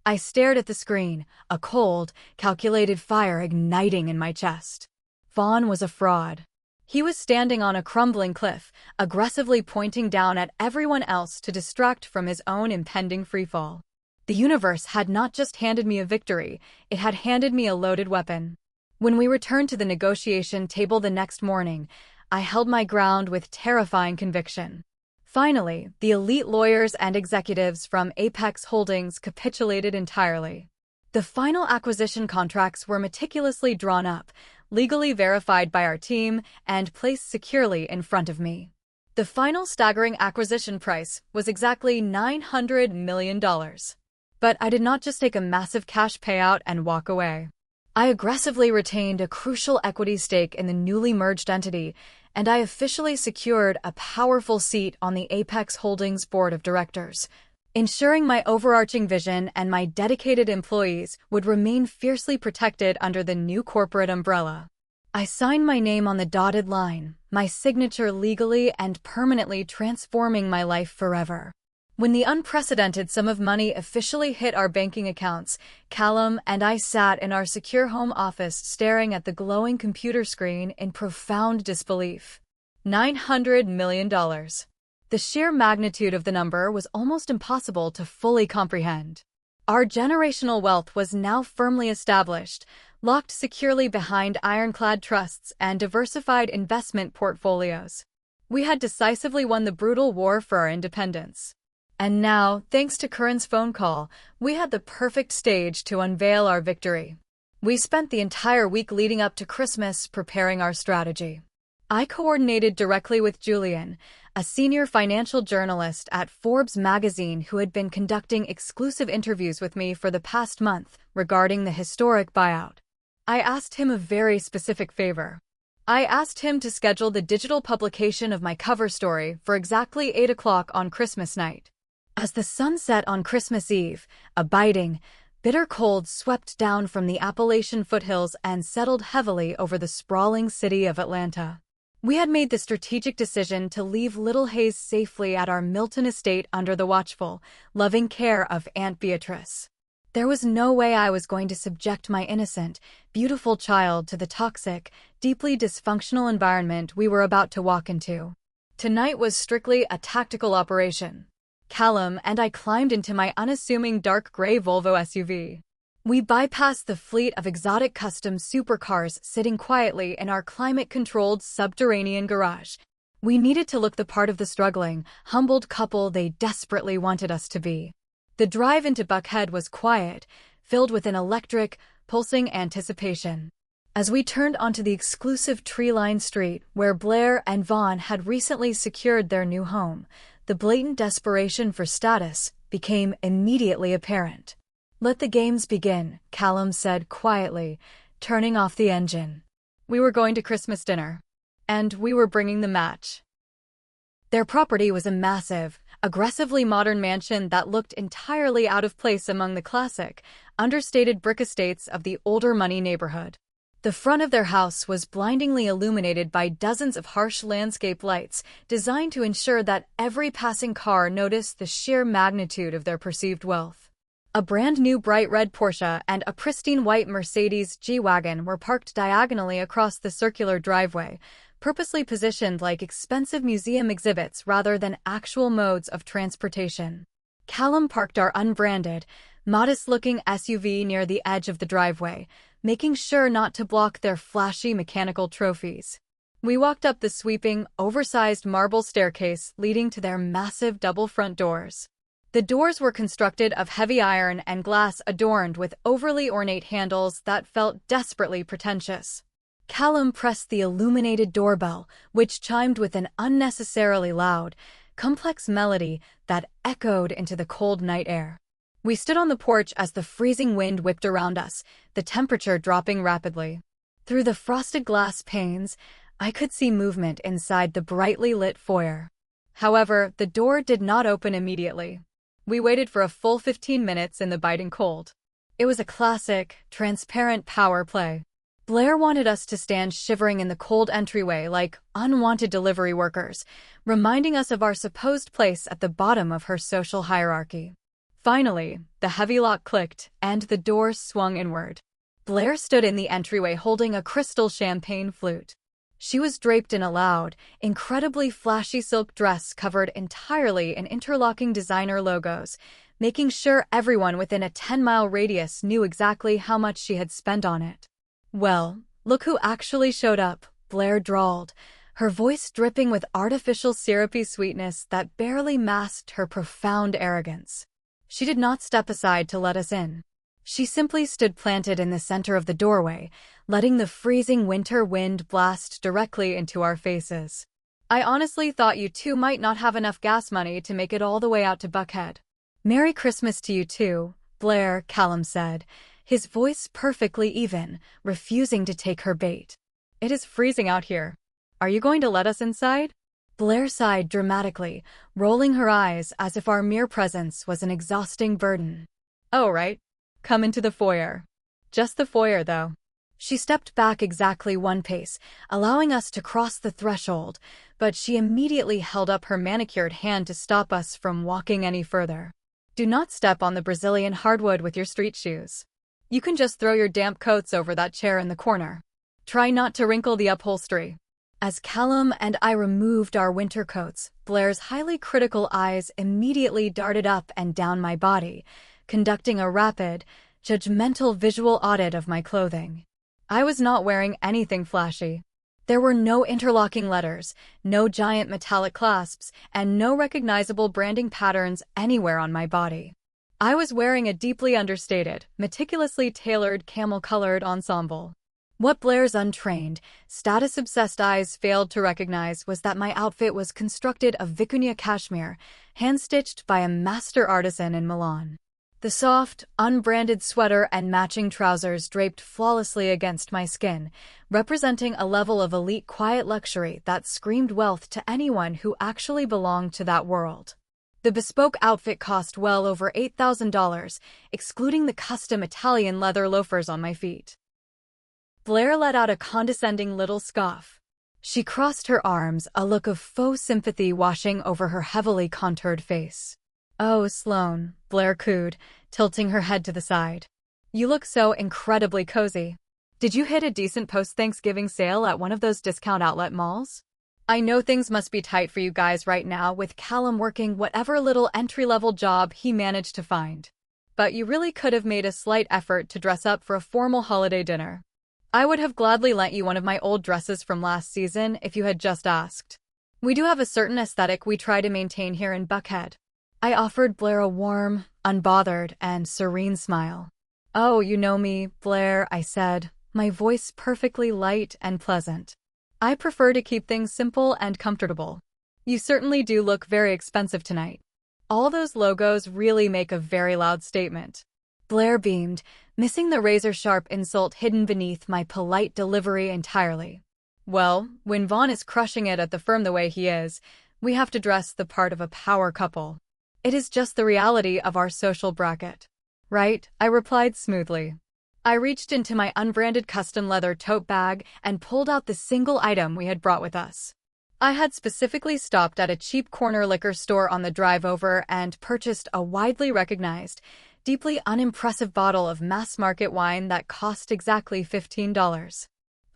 Speaker 1: I stared at the screen, a cold, calculated fire igniting in my chest. Vaughn was a fraud. He was standing on a crumbling cliff, aggressively pointing down at everyone else to distract from his own impending freefall. The universe had not just handed me a victory, it had handed me a loaded weapon. When we returned to the negotiation table the next morning, I held my ground with terrifying conviction. Finally, the elite lawyers and executives from Apex Holdings capitulated entirely. The final acquisition contracts were meticulously drawn up, legally verified by our team, and placed securely in front of me. The final staggering acquisition price was exactly $900 million. But I did not just take a massive cash payout and walk away. I aggressively retained a crucial equity stake in the newly merged entity, and I officially secured a powerful seat on the Apex Holdings board of directors, ensuring my overarching vision and my dedicated employees would remain fiercely protected under the new corporate umbrella. I signed my name on the dotted line, my signature legally and permanently transforming my life forever. When the unprecedented sum of money officially hit our banking accounts, Callum and I sat in our secure home office staring at the glowing computer screen in profound disbelief. $900 million. The sheer magnitude of the number was almost impossible to fully comprehend. Our generational wealth was now firmly established, locked securely behind ironclad trusts and diversified investment portfolios. We had decisively won the brutal war for our independence. And now, thanks to Curran's phone call, we had the perfect stage to unveil our victory. We spent the entire week leading up to Christmas preparing our strategy. I coordinated directly with Julian, a senior financial journalist at Forbes magazine who had been conducting exclusive interviews with me for the past month regarding the historic buyout. I asked him a very specific favor. I asked him to schedule the digital publication of my cover story for exactly 8 o'clock on Christmas night. As the sun set on Christmas Eve, a biting, Bitter cold swept down from the Appalachian foothills and settled heavily over the sprawling city of Atlanta. We had made the strategic decision to leave little Hayes safely at our Milton estate under the watchful, loving care of Aunt Beatrice. There was no way I was going to subject my innocent, beautiful child to the toxic, deeply dysfunctional environment we were about to walk into. Tonight was strictly a tactical operation. Callum and I climbed into my unassuming dark gray Volvo SUV. We bypassed the fleet of exotic custom supercars sitting quietly in our climate-controlled subterranean garage. We needed to look the part of the struggling, humbled couple they desperately wanted us to be. The drive into Buckhead was quiet, filled with an electric, pulsing anticipation. As we turned onto the exclusive tree-lined street where Blair and Vaughn had recently secured their new home, the blatant desperation for status became immediately apparent. "Let the games begin," Callum said quietly, turning off the engine. We were going to Christmas dinner. And we were bringing the match. Their property was a massive, aggressively modern mansion that looked entirely out of place among the classic, understated brick estates of the older money neighborhood. The front of their house was blindingly illuminated by dozens of harsh landscape lights designed to ensure that every passing car noticed the sheer magnitude of their perceived wealth. A brand new bright red Porsche and a pristine white Mercedes G-Wagon were parked diagonally across the circular driveway, purposely positioned like expensive museum exhibits rather than actual modes of transportation. Callum parked our unbranded, modest-looking SUV near the edge of the driveway, making sure not to block their flashy mechanical trophies. We walked up the sweeping, oversized marble staircase leading to their massive double front doors. The doors were constructed of heavy iron and glass adorned with overly ornate handles that felt desperately pretentious. Callum pressed the illuminated doorbell, which chimed with an unnecessarily loud, complex melody that echoed into the cold night air. We stood on the porch as the freezing wind whipped around us, the temperature dropping rapidly. Through the frosted glass panes, I could see movement inside the brightly lit foyer. However, the door did not open immediately. We waited for a full 15 minutes in the biting cold. It was a classic, transparent power play. Blair wanted us to stand shivering in the cold entryway like unwanted delivery workers, reminding us of our supposed place at the bottom of her social hierarchy. Finally, the heavy lock clicked, and the doors swung inward. Blair stood in the entryway holding a crystal champagne flute. She was draped in a loud, incredibly flashy silk dress covered entirely in interlocking designer logos, making sure everyone within a 10-mile radius knew exactly how much she had spent on it. "Well, look who actually showed up," Blair drawled, her voice dripping with artificial syrupy sweetness that barely masked her profound arrogance. She did not step aside to let us in. She simply stood planted in the center of the doorway, letting the freezing winter wind blast directly into our faces. "I honestly thought you two might not have enough gas money to make it all the way out to Buckhead." "Merry Christmas to you too, Blair," Callum said, his voice perfectly even, refusing to take her bait. "It is freezing out here. Are you going to let us inside?" Blair sighed dramatically, rolling her eyes as if our mere presence was an exhausting burden. "Oh, right. Come into the foyer." "Just the foyer, though." She stepped back exactly one pace, allowing us to cross the threshold, but she immediately held up her manicured hand to stop us from walking any further. "Do not step on the Brazilian hardwood with your street shoes. You can just throw your damp coats over that chair in the corner. Try not to wrinkle the upholstery." As Callum and I removed our winter coats, Blair's highly critical eyes immediately darted up and down my body, conducting a rapid, judgmental visual audit of my clothing. I was not wearing anything flashy. There were no interlocking letters, no giant metallic clasps, and no recognizable branding patterns anywhere on my body. I was wearing a deeply understated, meticulously tailored camel-colored ensemble. What Blair's untrained, status-obsessed eyes failed to recognize was that my outfit was constructed of vicuña cashmere, hand-stitched by a master artisan in Milan. The soft, unbranded sweater and matching trousers draped flawlessly against my skin, representing a level of elite quiet luxury that screamed wealth to anyone who actually belonged to that world. The bespoke outfit cost well over $8,000, excluding the custom Italian leather loafers on my feet. Blair let out a condescending little scoff. She crossed her arms, a look of faux sympathy washing over her heavily contoured face. "Oh, Sloane," Blair cooed, tilting her head to the side. "You look so incredibly cozy. Did you hit a decent post-Thanksgiving sale at one of those discount outlet malls? I know things must be tight for you guys right now with Callum working whatever little entry-level job he managed to find. But you really could have made a slight effort to dress up for a formal holiday dinner. I would have gladly lent you one of my old dresses from last season if you had just asked. We do have a certain aesthetic we try to maintain here in Buckhead." I offered Blair a warm, unbothered, and serene smile. "Oh, you know me, Blair," I said, my voice perfectly light and pleasant. "I prefer to keep things simple and comfortable. You certainly do look very expensive tonight. All those logos really make a very loud statement." Blair beamed, missing the razor-sharp insult hidden beneath my polite delivery entirely. "Well, when Vaughn is crushing it at the firm the way he is, we have to dress the part of a power couple. It is just the reality of our social bracket." "Right," I replied smoothly. I reached into my unbranded custom leather tote bag and pulled out the single item we had brought with us. I had specifically stopped at a cheap corner liquor store on the drive over and purchased a widely recognized, deeply unimpressive bottle of mass-market wine that cost exactly $15.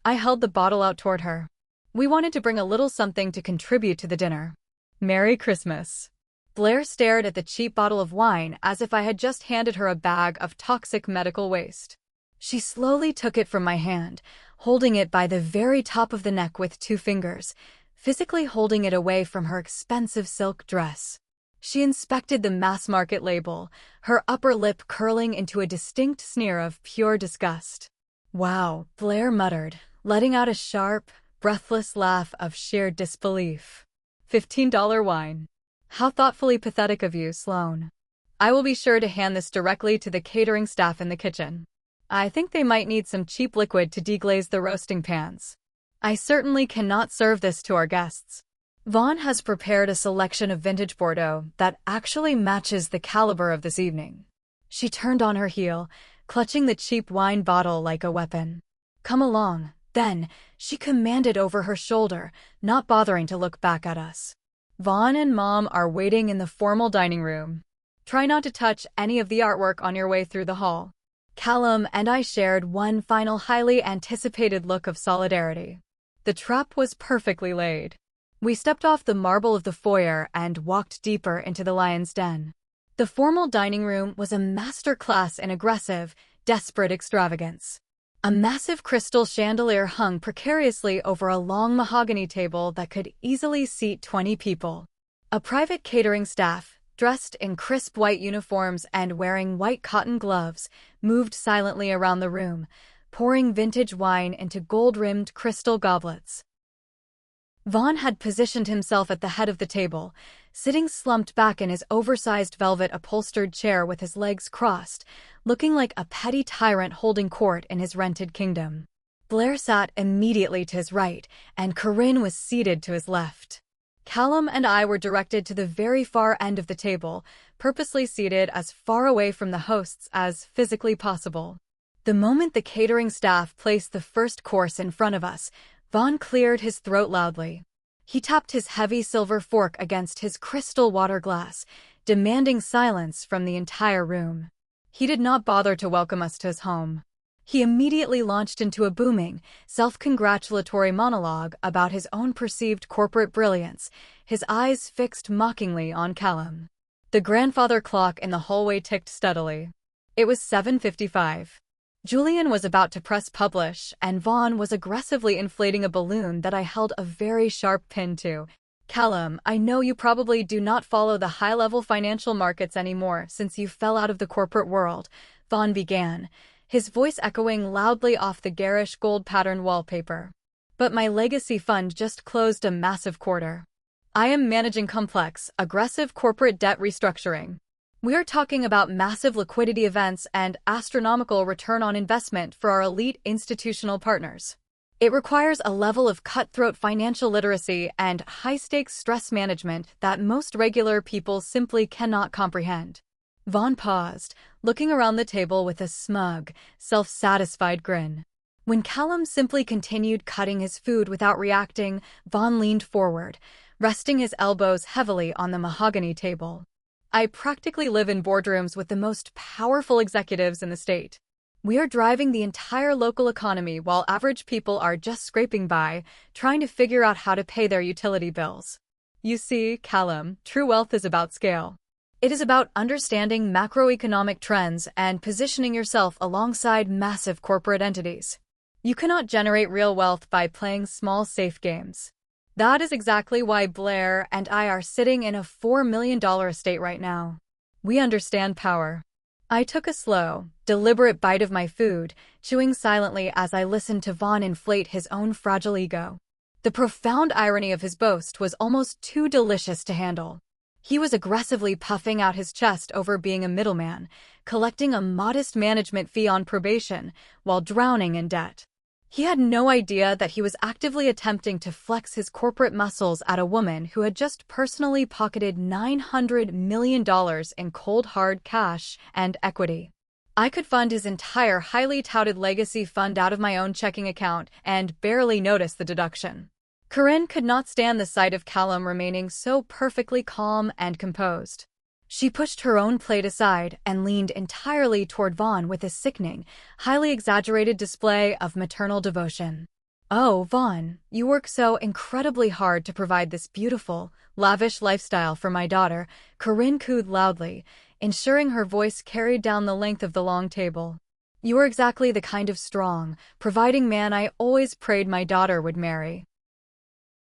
Speaker 1: I held the bottle out toward her. "We wanted to bring a little something to contribute to the dinner. Merry Christmas." Blair stared at the cheap bottle of wine as if I had just handed her a bag of toxic medical waste. She slowly took it from my hand, holding it by the very top of the neck with 2 fingers, physically holding it away from her expensive silk dress. She inspected the mass-market label, her upper lip curling into a distinct sneer of pure disgust. "Wow," Blair muttered, letting out a sharp, breathless laugh of sheer disbelief. $15 wine. How thoughtfully pathetic of you, Sloane. I will be sure to hand this directly to the catering staff in the kitchen. I think they might need some cheap liquid to deglaze the roasting pans. I certainly cannot serve this to our guests. Vaughn has prepared a selection of vintage Bordeaux that actually matches the caliber of this evening." She turned on her heel, clutching the cheap wine bottle like a weapon. "Come along," then, she commanded over her shoulder, not bothering to look back at us. "Vaughn and Mom are waiting in the formal dining room. Try not to touch any of the artwork on your way through the hall." Callum and I shared one final highly anticipated look of solidarity. The trap was perfectly laid. We stepped off the marble of the foyer and walked deeper into the lion's den. The formal dining room was a master class in aggressive, desperate extravagance. A massive crystal chandelier hung precariously over a long mahogany table that could easily seat 20 people. A private catering staff, dressed in crisp white uniforms and wearing white cotton gloves, moved silently around the room, pouring vintage wine into gold-rimmed crystal goblets. Vaughn had positioned himself at the head of the table, sitting slumped back in his oversized velvet-upholstered chair with his legs crossed, looking like a petty tyrant holding court in his rented kingdom. Blair sat immediately to his right, and Corinne was seated to his left. Callum and I were directed to the very far end of the table, purposely seated as far away from the hosts as physically possible. The moment the catering staff placed the first course in front of us, Vaughn cleared his throat loudly. He tapped his heavy silver fork against his crystal water glass, demanding silence from the entire room. He did not bother to welcome us to his home. He immediately launched into a booming, self-congratulatory monologue about his own perceived corporate brilliance, his eyes fixed mockingly on Callum. The grandfather clock in the hallway ticked steadily. It was 7:55. Julian was about to press publish, and Vaughn was aggressively inflating a balloon that I held a very sharp pin to. "Callum, I know you probably do not follow the high-level financial markets anymore since you fell out of the corporate world," Vaughn began, his voice echoing loudly off the garish gold-patterned wallpaper. "But my legacy fund just closed a massive quarter. I am managing complex, aggressive corporate debt restructuring. We are talking about massive liquidity events and astronomical return on investment for our elite institutional partners. It requires a level of cutthroat financial literacy and high-stakes stress management that most regular people simply cannot comprehend. Vaughn paused, looking around the table with a smug, self-satisfied grin. When Callum simply continued cutting his food without reacting, Vaughn leaned forward, resting his elbows heavily on the mahogany table. I practically live in boardrooms with the most powerful executives in the state. We are driving the entire local economy while average people are just scraping by, trying to figure out how to pay their utility bills. You see, Callum, true wealth is about scale. It is about understanding macroeconomic trends and positioning yourself alongside massive corporate entities. You cannot generate real wealth by playing small, safe games. That is exactly why Blair and I are sitting in a $4 million estate right now. We understand power. I took a slow, deliberate bite of my food, chewing silently as I listened to Vaughn inflate his own fragile ego. The profound irony of his boast was almost too delicious to handle. He was aggressively puffing out his chest over being a middleman, collecting a modest management fee on probation, while drowning in debt. He had no idea that he was actively attempting to flex his corporate muscles at a woman who had just personally pocketed $900 million in cold hard cash and equity. I could fund his entire highly touted legacy fund out of my own checking account and barely notice the deduction. Corinne could not stand the sight of Callum remaining so perfectly calm and composed. She pushed her own plate aside and leaned entirely toward Vaughn with a sickening, highly exaggerated display of maternal devotion. "Oh, Vaughn, you work so incredibly hard to provide this beautiful, lavish lifestyle for my daughter," Corinne cooed loudly, ensuring her voice carried down the length of the long table. "You are exactly the kind of strong, providing man I always prayed my daughter would marry."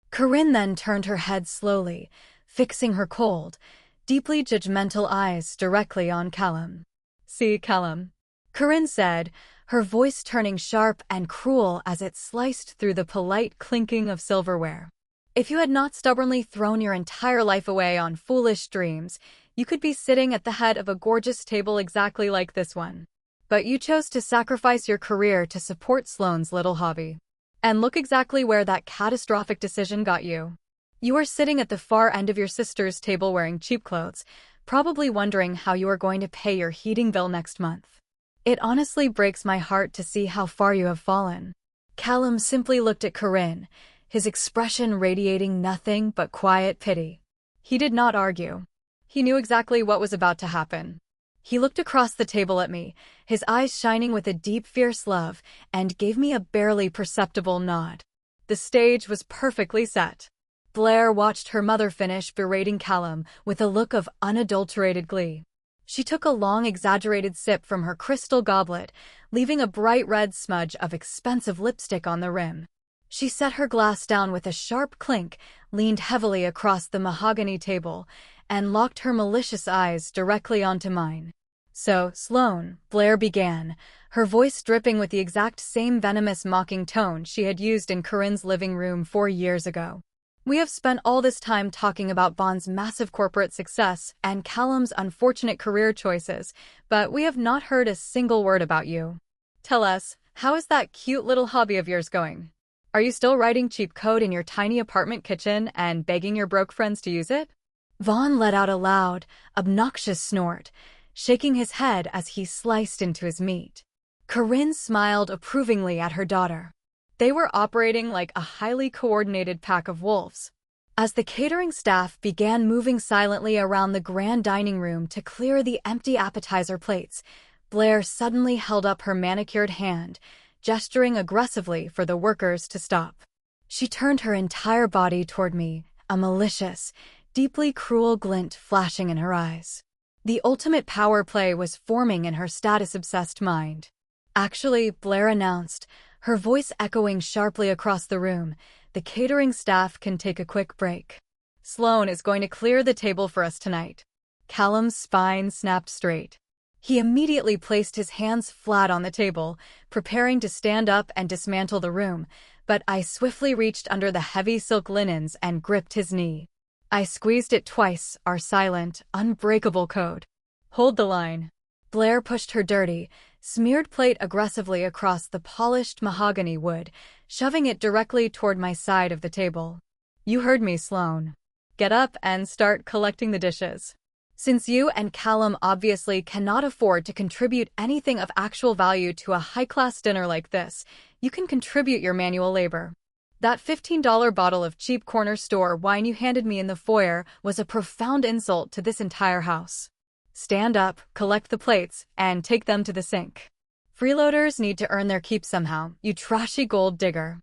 Speaker 1: Corinne then turned her head slowly, fixing her cold, deeply judgmental eyes directly on Callum. "See, Callum," Corinne said, her voice turning sharp and cruel as it sliced through the polite clinking of silverware. "If you had not stubbornly thrown your entire life away on foolish dreams, you could be sitting at the head of a gorgeous table exactly like this one. But you chose to sacrifice your career to support Sloane's little hobby. And look exactly where that catastrophic decision got you. You are sitting at the far end of your sister's table wearing cheap clothes, probably wondering how you are going to pay your heating bill next month. It honestly breaks my heart to see how far you have fallen." Callum simply looked at Corinne, his expression radiating nothing but quiet pity. He did not argue. He knew exactly what was about to happen. He looked across the table at me, his eyes shining with a deep, fierce love, and gave me a barely perceptible nod. The stage was perfectly set. Blair watched her mother finish berating Callum with a look of unadulterated glee. She took a long, exaggerated sip from her crystal goblet, leaving a bright red smudge of expensive lipstick on the rim. She set her glass down with a sharp clink, leaned heavily across the mahogany table, and locked her malicious eyes directly onto mine. "So, Sloane," Blair began, her voice dripping with the exact same venomous mocking tone she had used in Corinne's living room 4 years ago. "We have spent all this time talking about Vaughn's massive corporate success and Callum's unfortunate career choices, but we have not heard a single word about you. Tell us, how is that cute little hobby of yours going? Are you still writing cheap code in your tiny apartment kitchen and begging your broke friends to use it?" Vaughn let out a loud, obnoxious snort, shaking his head as he sliced into his meat. Corinne smiled approvingly at her daughter. They were operating like a highly coordinated pack of wolves. As the catering staff began moving silently around the grand dining room to clear the empty appetizer plates, Blair suddenly held up her manicured hand, gesturing aggressively for the workers to stop. She turned her entire body toward me, a malicious, deeply cruel glint flashing in her eyes. The ultimate power play was forming in her status-obsessed mind. "Actually," Blair announced, her voice echoing sharply across the room, "the catering staff can take a quick break. Sloane is going to clear the table for us tonight." Callum's spine snapped straight. He immediately placed his hands flat on the table, preparing to stand up and dismantle the room, but I swiftly reached under the heavy silk linens and gripped his knee. I squeezed it twice, our silent, unbreakable code. "Hold the line." Blair pushed her dirty, smeared plate aggressively across the polished mahogany wood, shoving it directly toward my side of the table. You heard me, Sloane. Get up and start collecting the dishes. Since you and Callum obviously cannot afford to contribute anything of actual value to a high-class dinner like this, you can contribute your manual labor. That $15 bottle of cheap corner store wine you handed me in the foyer was a profound insult to this entire house. Stand up, collect the plates, and take them to the sink. Freeloaders need to earn their keep somehow, you trashy gold digger.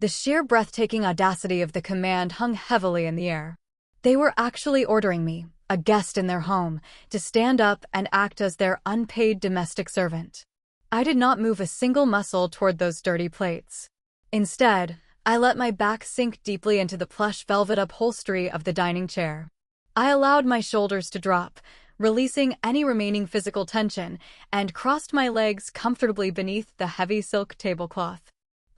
Speaker 1: The sheer breathtaking audacity of the command hung heavily in the air. They were actually ordering me, a guest in their home, to stand up and act as their unpaid domestic servant. I did not move a single muscle toward those dirty plates. Instead, I let my back sink deeply into the plush velvet upholstery of the dining chair. I allowed my shoulders to drop, releasing any remaining physical tension, and crossed my legs comfortably beneath the heavy silk tablecloth.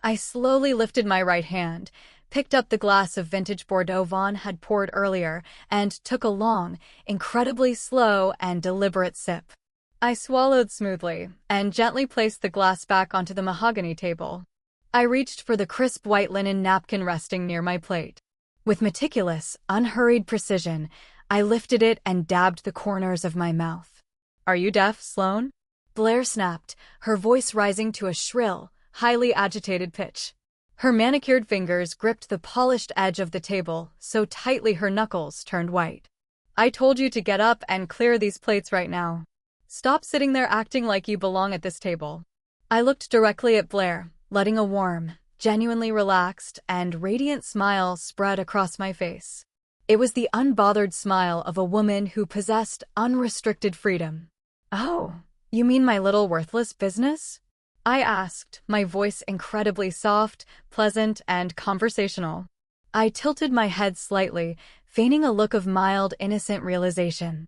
Speaker 1: I slowly lifted my right hand, picked up the glass of vintage Bordeaux Vaughn had poured earlier, and took a long, incredibly slow and deliberate sip. I swallowed smoothly, and gently placed the glass back onto the mahogany table. I reached for the crisp white linen napkin resting near my plate. With meticulous, unhurried precision, I lifted it and dabbed the corners of my mouth. Are you deaf, Sloane? Blair snapped, her voice rising to a shrill, highly agitated pitch. Her manicured fingers gripped the polished edge of the table so tightly her knuckles turned white. I told you to get up and clear these plates right now. Stop sitting there acting like you belong at this table. I looked directly at Blair, letting a warm, genuinely relaxed, and radiant smile spread across my face. It was the unbothered smile of a woman who possessed unrestricted freedom. Oh, you mean my little worthless business? I asked, my voice incredibly soft, pleasant, and conversational. I tilted my head slightly, feigning a look of mild, innocent realization.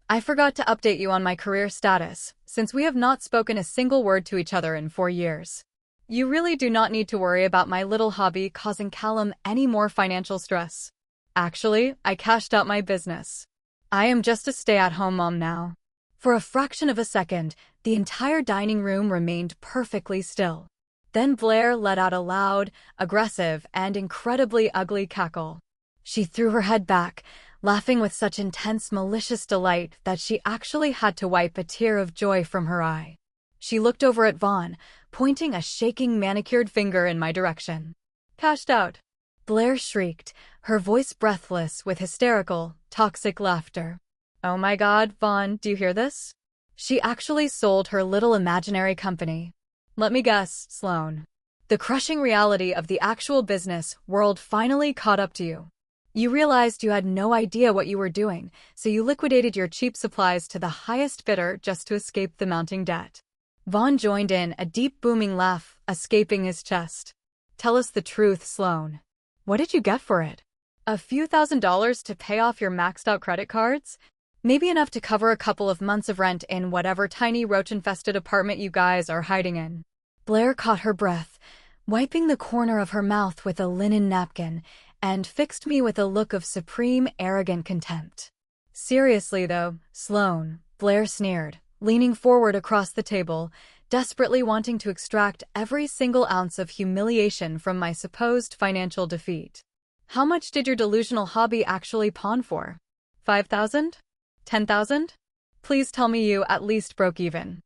Speaker 1: I forgot to update you on my career status, since we have not spoken a single word to each other in 4 years. You really do not need to worry about my little hobby causing Callum any more financial stress. Actually, I cashed out my business. I am just a stay-at-home mom now. For a fraction of a second, the entire dining room remained perfectly still. Then Blair let out a loud, aggressive, and incredibly ugly cackle. She threw her head back, laughing with such intense malicious delight that she actually had to wipe a tear of joy from her eye. She looked over at Vaughn, pointing a shaking manicured finger in my direction. Cashed out. Blair shrieked, her voice breathless with hysterical, toxic laughter. Oh my God, Vaughn, do you hear this? She actually sold her little imaginary company. Let me guess, Sloane. The crushing reality of the actual business world finally caught up to you. You realized you had no idea what you were doing, so you liquidated your cheap supplies to the highest bidder just to escape the mounting debt. Vaughn joined in, a deep booming laugh escaping his chest. Tell us the truth, Sloane. What did you get for it? A few $1,000s to pay off your maxed-out credit cards? Maybe enough to cover a couple of months of rent in whatever tiny roach-infested apartment you guys are hiding in. Blair caught her breath, wiping the corner of her mouth with a linen napkin, and fixed me with a look of supreme, arrogant contempt. Seriously, though, Sloane, Blair sneered, leaning forward across the table, desperately wanting to extract every single ounce of humiliation from my supposed financial defeat. How much did your delusional hobby actually pawn for? 5,000? 10,000? Please tell me you at least broke even.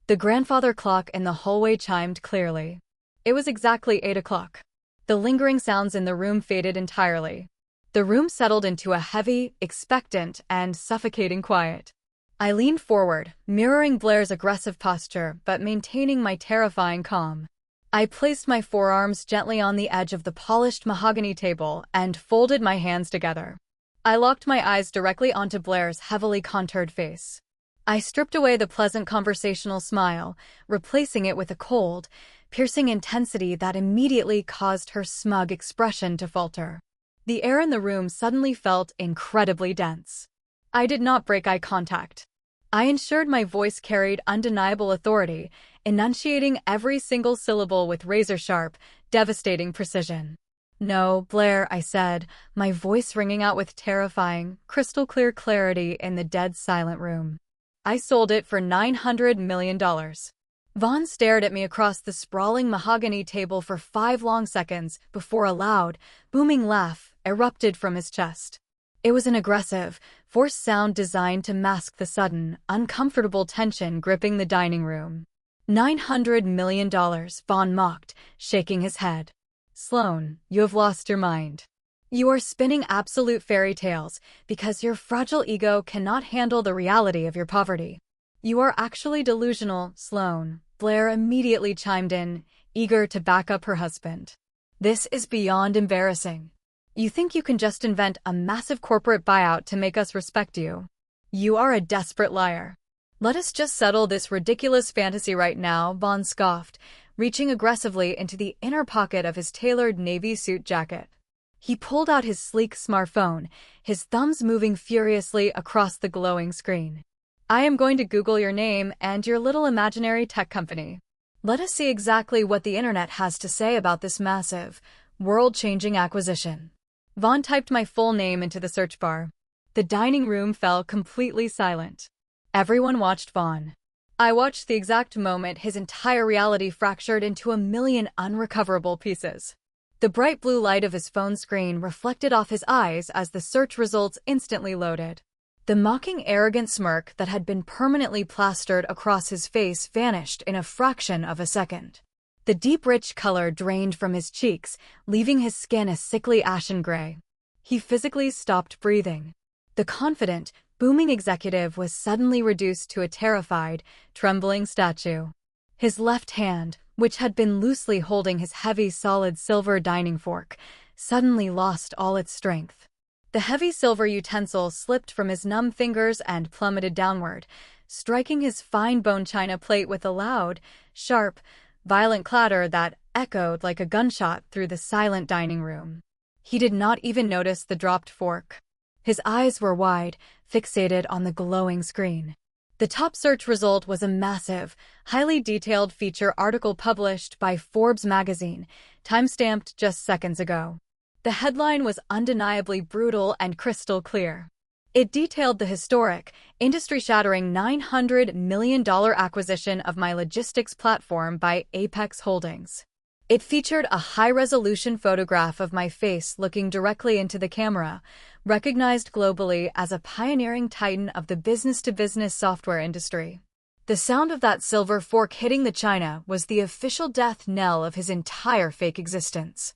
Speaker 1: The grandfather clock in the hallway chimed clearly. It was exactly 8 o'clock. The lingering sounds in the room faded entirely. The room settled into a heavy, expectant, and suffocating quiet. I leaned forward, mirroring Blair's aggressive posture but maintaining my terrifying calm. I placed my forearms gently on the edge of the polished mahogany table and folded my hands together. I locked my eyes directly onto Blair's heavily contoured face. I stripped away the pleasant conversational smile, replacing it with a cold, piercing intensity that immediately caused her smug expression to falter. The air in the room suddenly felt incredibly dense. I did not break eye contact. I ensured my voice carried undeniable authority, enunciating every single syllable with razor-sharp, devastating precision. No, Blair, I said, my voice ringing out with terrifying, crystal-clear clarity in the dead silent room. I sold it for $900 million. Vaughn stared at me across the sprawling mahogany table for 5 long seconds before a loud, booming laugh erupted from his chest. It was an aggressive, forced sound designed to mask the sudden, uncomfortable tension gripping the dining room. $900 million, Vaughn mocked, shaking his head. Sloane, you have lost your mind. You are spinning absolute fairy tales because your fragile ego cannot handle the reality of your poverty. You are actually delusional, Sloane. Blair immediately chimed in, eager to back up her husband. This is beyond embarrassing. You think you can just invent a massive corporate buyout to make us respect you? You are a desperate liar. Let us just settle this ridiculous fantasy right now, Vaughn scoffed, reaching aggressively into the inner pocket of his tailored navy suit jacket. He pulled out his sleek smartphone, his thumbs moving furiously across the glowing screen. I am going to Google your name and your little imaginary tech company. Let us see exactly what the internet has to say about this massive, world-changing acquisition. Vaughn typed my full name into the search bar. The dining room fell completely silent. Everyone watched Vaughn. I watched the exact moment his entire reality fractured into a million unrecoverable pieces. The bright blue light of his phone screen reflected off his eyes as the search results instantly loaded. The mocking, arrogant smirk that had been permanently plastered across his face vanished in a fraction of a second. The deep, rich color drained from his cheeks, leaving his skin a sickly ashen gray. He physically stopped breathing. The confident, booming executive was suddenly reduced to a terrified, trembling statue. His left hand, which had been loosely holding his heavy, solid silver dining fork, suddenly lost all its strength. The heavy silver utensil slipped from his numb fingers and plummeted downward, striking his fine bone china plate with a loud, sharp, violent clatter that echoed like a gunshot through the silent dining room. He did not even notice the dropped fork. His eyes were wide, fixated on the glowing screen. The top search result was a massive, highly detailed feature article published by Forbes magazine, time-stamped just seconds ago. The headline was undeniably brutal and crystal clear. It detailed the historic, industry-shattering $900 million acquisition of my logistics platform by Apex Holdings. It featured a high-resolution photograph of my face looking directly into the camera, recognized globally as a pioneering titan of the business-to-business software industry. The sound of that silver fork hitting the china was the official death knell of his entire fake existence.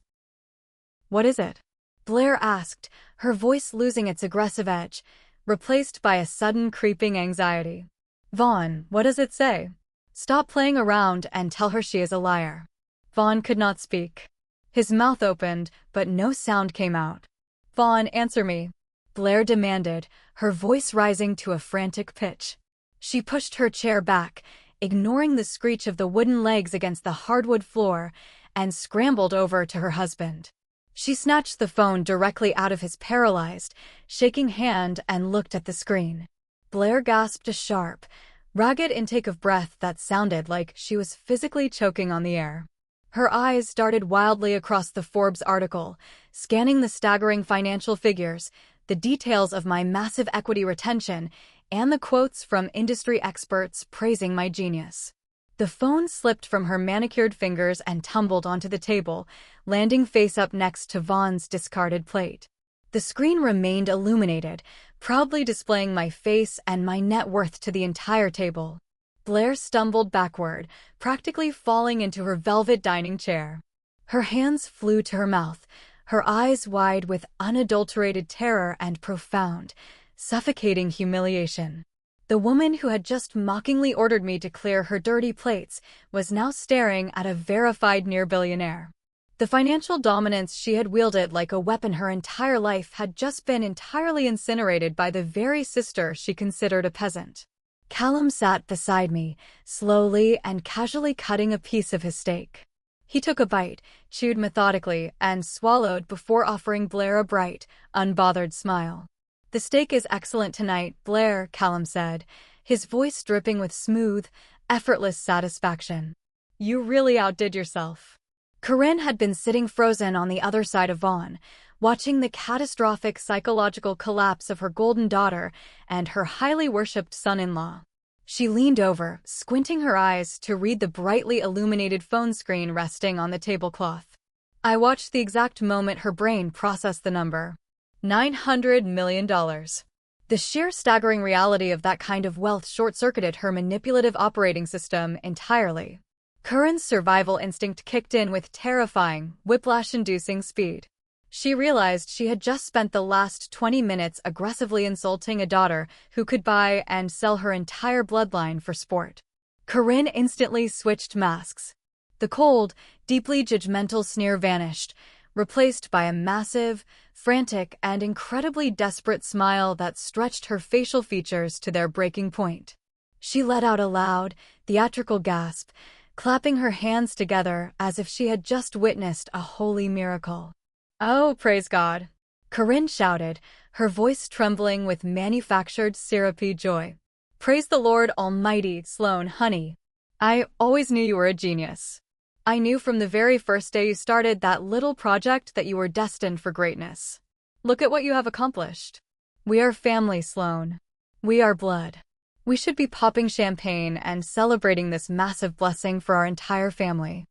Speaker 1: What is it? Blair asked, her voice losing its aggressive edge, replaced by a sudden creeping anxiety. Vaughn, what does it say? Stop playing around and tell her she is a liar. Vaughn could not speak. His mouth opened, but no sound came out. Vaughn, answer me, Blair demanded, her voice rising to a frantic pitch. She pushed her chair back, ignoring the screech of the wooden legs against the hardwood floor, and scrambled over to her husband. She snatched the phone directly out of his paralyzed, shaking hand and looked at the screen. Blair gasped a sharp, ragged intake of breath that sounded like she was physically choking on the air. Her eyes darted wildly across the Forbes article, scanning the staggering financial figures, the details of my massive equity retention, and the quotes from industry experts praising my genius. The phone slipped from her manicured fingers and tumbled onto the table, landing face up next to Vaughn's discarded plate. The screen remained illuminated, proudly displaying my face and my net worth to the entire table. Blair stumbled backward, practically falling into her velvet dining chair. Her hands flew to her mouth, her eyes wide with unadulterated terror and profound, suffocating humiliation. The woman who had just mockingly ordered me to clear her dirty plates was now staring at a verified near-billionaire. The financial dominance she had wielded like a weapon her entire life had just been entirely incinerated by the very sister she considered a peasant. Callum sat beside me, slowly and casually cutting a piece of his steak. He took a bite, chewed methodically, and swallowed before offering Blair a bright, unbothered smile. The steak is excellent tonight, Blair, Callum said, his voice dripping with smooth, effortless satisfaction. You really outdid yourself. Corinne had been sitting frozen on the other side of Vaughn, watching the catastrophic psychological collapse of her golden daughter and her highly worshipped son-in-law. She leaned over, squinting her eyes to read the brightly illuminated phone screen resting on the tablecloth. I watched the exact moment her brain processed the number. $900 million. The sheer staggering reality of that kind of wealth short-circuited her manipulative operating system entirely. Corinne's survival instinct kicked in with terrifying, whiplash-inducing speed. She realized she had just spent the last 20 minutes aggressively insulting a daughter who could buy and sell her entire bloodline for sport. Corinne instantly switched masks. The cold, deeply judgmental sneer vanished, replaced by a massive, frantic, and incredibly desperate smile that stretched her facial features to their breaking point. She let out a loud, theatrical gasp, clapping her hands together as if she had just witnessed a holy miracle. "Oh, praise God!" Corinne shouted, her voice trembling with manufactured syrupy joy. "Praise the Lord Almighty, Sloane, honey. I always knew you were a genius. I knew from the very first day you started that little project that you were destined for greatness. Look at what you have accomplished. We are family, Sloane. We are blood. We should be popping champagne and celebrating this massive blessing for our entire family."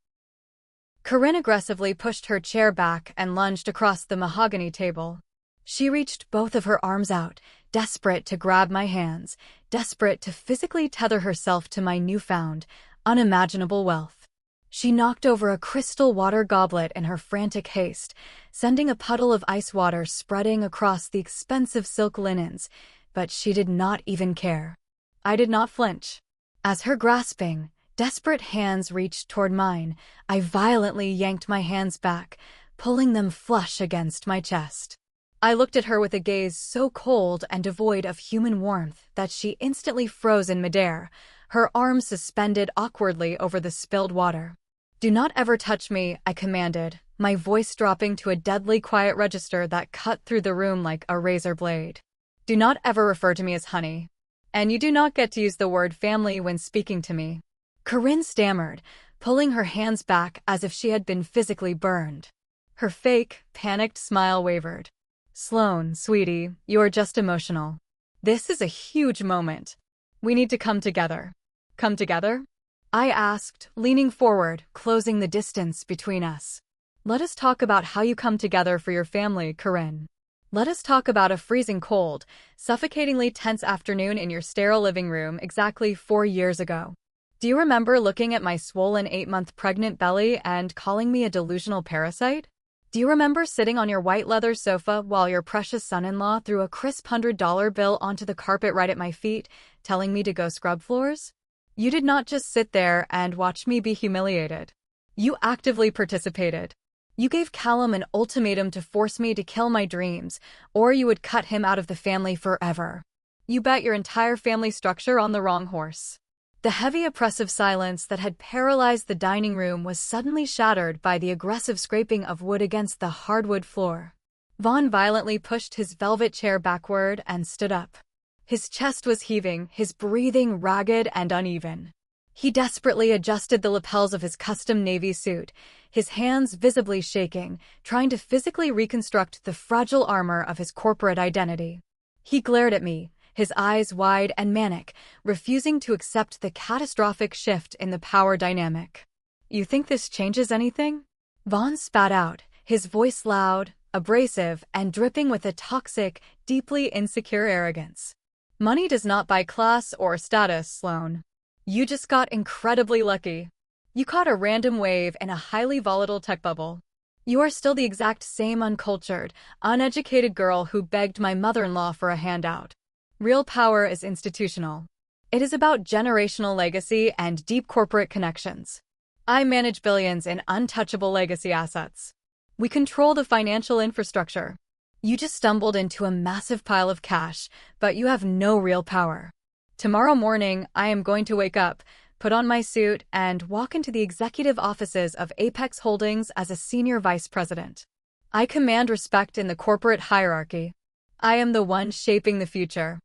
Speaker 1: Corinne aggressively pushed her chair back and lunged across the mahogany table. She reached both of her arms out, desperate to grab my hands, desperate to physically tether herself to my newfound, unimaginable wealth. She knocked over a crystal water goblet in her frantic haste, sending a puddle of ice water spreading across the expensive silk linens, but she did not even care. I did not flinch. As her grasping, desperate hands reached toward mine, I violently yanked my hands back, pulling them flush against my chest. I looked at her with a gaze so cold and devoid of human warmth that she instantly froze in midair, her arms suspended awkwardly over the spilled water. "Do not ever touch me," I commanded, my voice dropping to a deadly quiet register that cut through the room like a razor blade. "Do not ever refer to me as honey. And you do not get to use the word family when speaking to me." Corinne stammered, pulling her hands back as if she had been physically burned. Her fake, panicked smile wavered. "Sloane, sweetie, you are just emotional. This is a huge moment. We need to come together." "Come together?" I asked, leaning forward, closing the distance between us. "Let us talk about how you come together for your family, Corinne. Let us talk about a freezing cold, suffocatingly tense afternoon in your sterile living room exactly 4 years ago. Do you remember looking at my swollen 8-month pregnant belly and calling me a delusional parasite? Do you remember sitting on your white leather sofa while your precious son-in-law threw a crisp $100 bill onto the carpet right at my feet, telling me to go scrub floors? You did not just sit there and watch me be humiliated. You actively participated. You gave Callum an ultimatum to force me to kill my dreams, or you would cut him out of the family forever. You bet your entire family structure on the wrong horse." The heavy oppressive silence that had paralyzed the dining room was suddenly shattered by the aggressive scraping of wood against the hardwood floor. Vaughn violently pushed his velvet chair backward and stood up. His chest was heaving, his breathing ragged and uneven. He desperately adjusted the lapels of his custom navy suit, his hands visibly shaking, trying to physically reconstruct the fragile armor of his corporate identity. He glared at me, his eyes wide and manic, refusing to accept the catastrophic shift in the power dynamic. "You think this changes anything?" Vaughn spat out, his voice loud, abrasive, and dripping with a toxic, deeply insecure arrogance. "Money does not buy class or status, Sloane. You just got incredibly lucky. You caught a random wave in a highly volatile tech bubble. You are still the exact same uncultured, uneducated girl who begged my mother-in-law for a handout. Real power is institutional. It is about generational legacy and deep corporate connections. I manage billions in untouchable legacy assets. We control the financial infrastructure. You just stumbled into a massive pile of cash, but you have no real power. Tomorrow morning, I am going to wake up, put on my suit, and walk into the executive offices of Apex Holdings as a senior vice president. I command respect in the corporate hierarchy. I am the one shaping the future."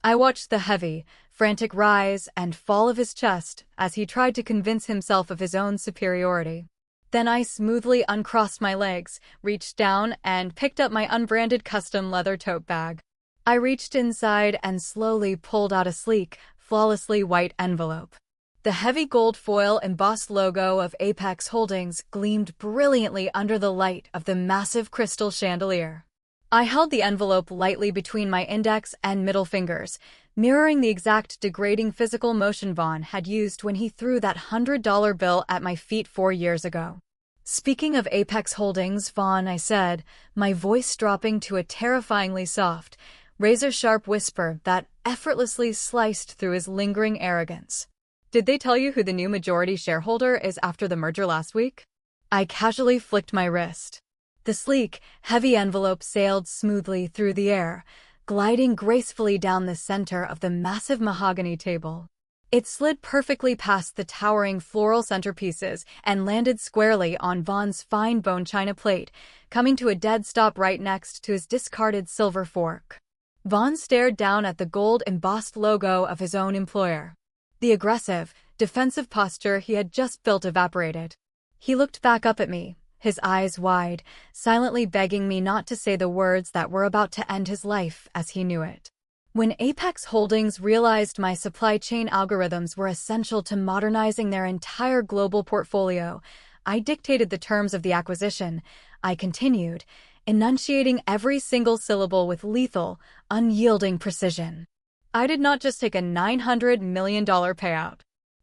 Speaker 1: I watched the heavy, frantic rise and fall of his chest as he tried to convince himself of his own superiority. Then I smoothly uncrossed my legs, reached down, and picked up my unbranded custom leather tote bag. I reached inside and slowly pulled out a sleek, flawlessly white envelope. The heavy gold foil embossed logo of Apex Holdings gleamed brilliantly under the light of the massive crystal chandelier. I held the envelope lightly between my index and middle fingers, mirroring the exact degrading physical motion Vaughn had used when he threw that $100 bill at my feet 4 years ago. "Speaking of Apex Holdings, Vaughn," I said, my voice dropping to a terrifyingly soft, razor-sharp whisper that effortlessly sliced through his lingering arrogance. "Did they tell you who the new majority shareholder is after the merger last week?" I casually flicked my wrist. The sleek, heavy envelope sailed smoothly through the air, gliding gracefully down the center of the massive mahogany table. It slid perfectly past the towering floral centerpieces and landed squarely on Vaughn's fine bone china plate, coming to a dead stop right next to his discarded silver fork. Vaughn stared down at the gold-embossed logo of his own employer. The aggressive, defensive posture he had just built evaporated. He looked back up at me, his eyes wide, silently begging me not to say the words that were about to end his life as he knew it. When Apex Holdings realized my supply chain algorithms were essential to modernizing their entire global portfolio, I dictated the terms of the acquisition. I continued, enunciating every single syllable with lethal, unyielding precision. I did not just take a $900 million payout.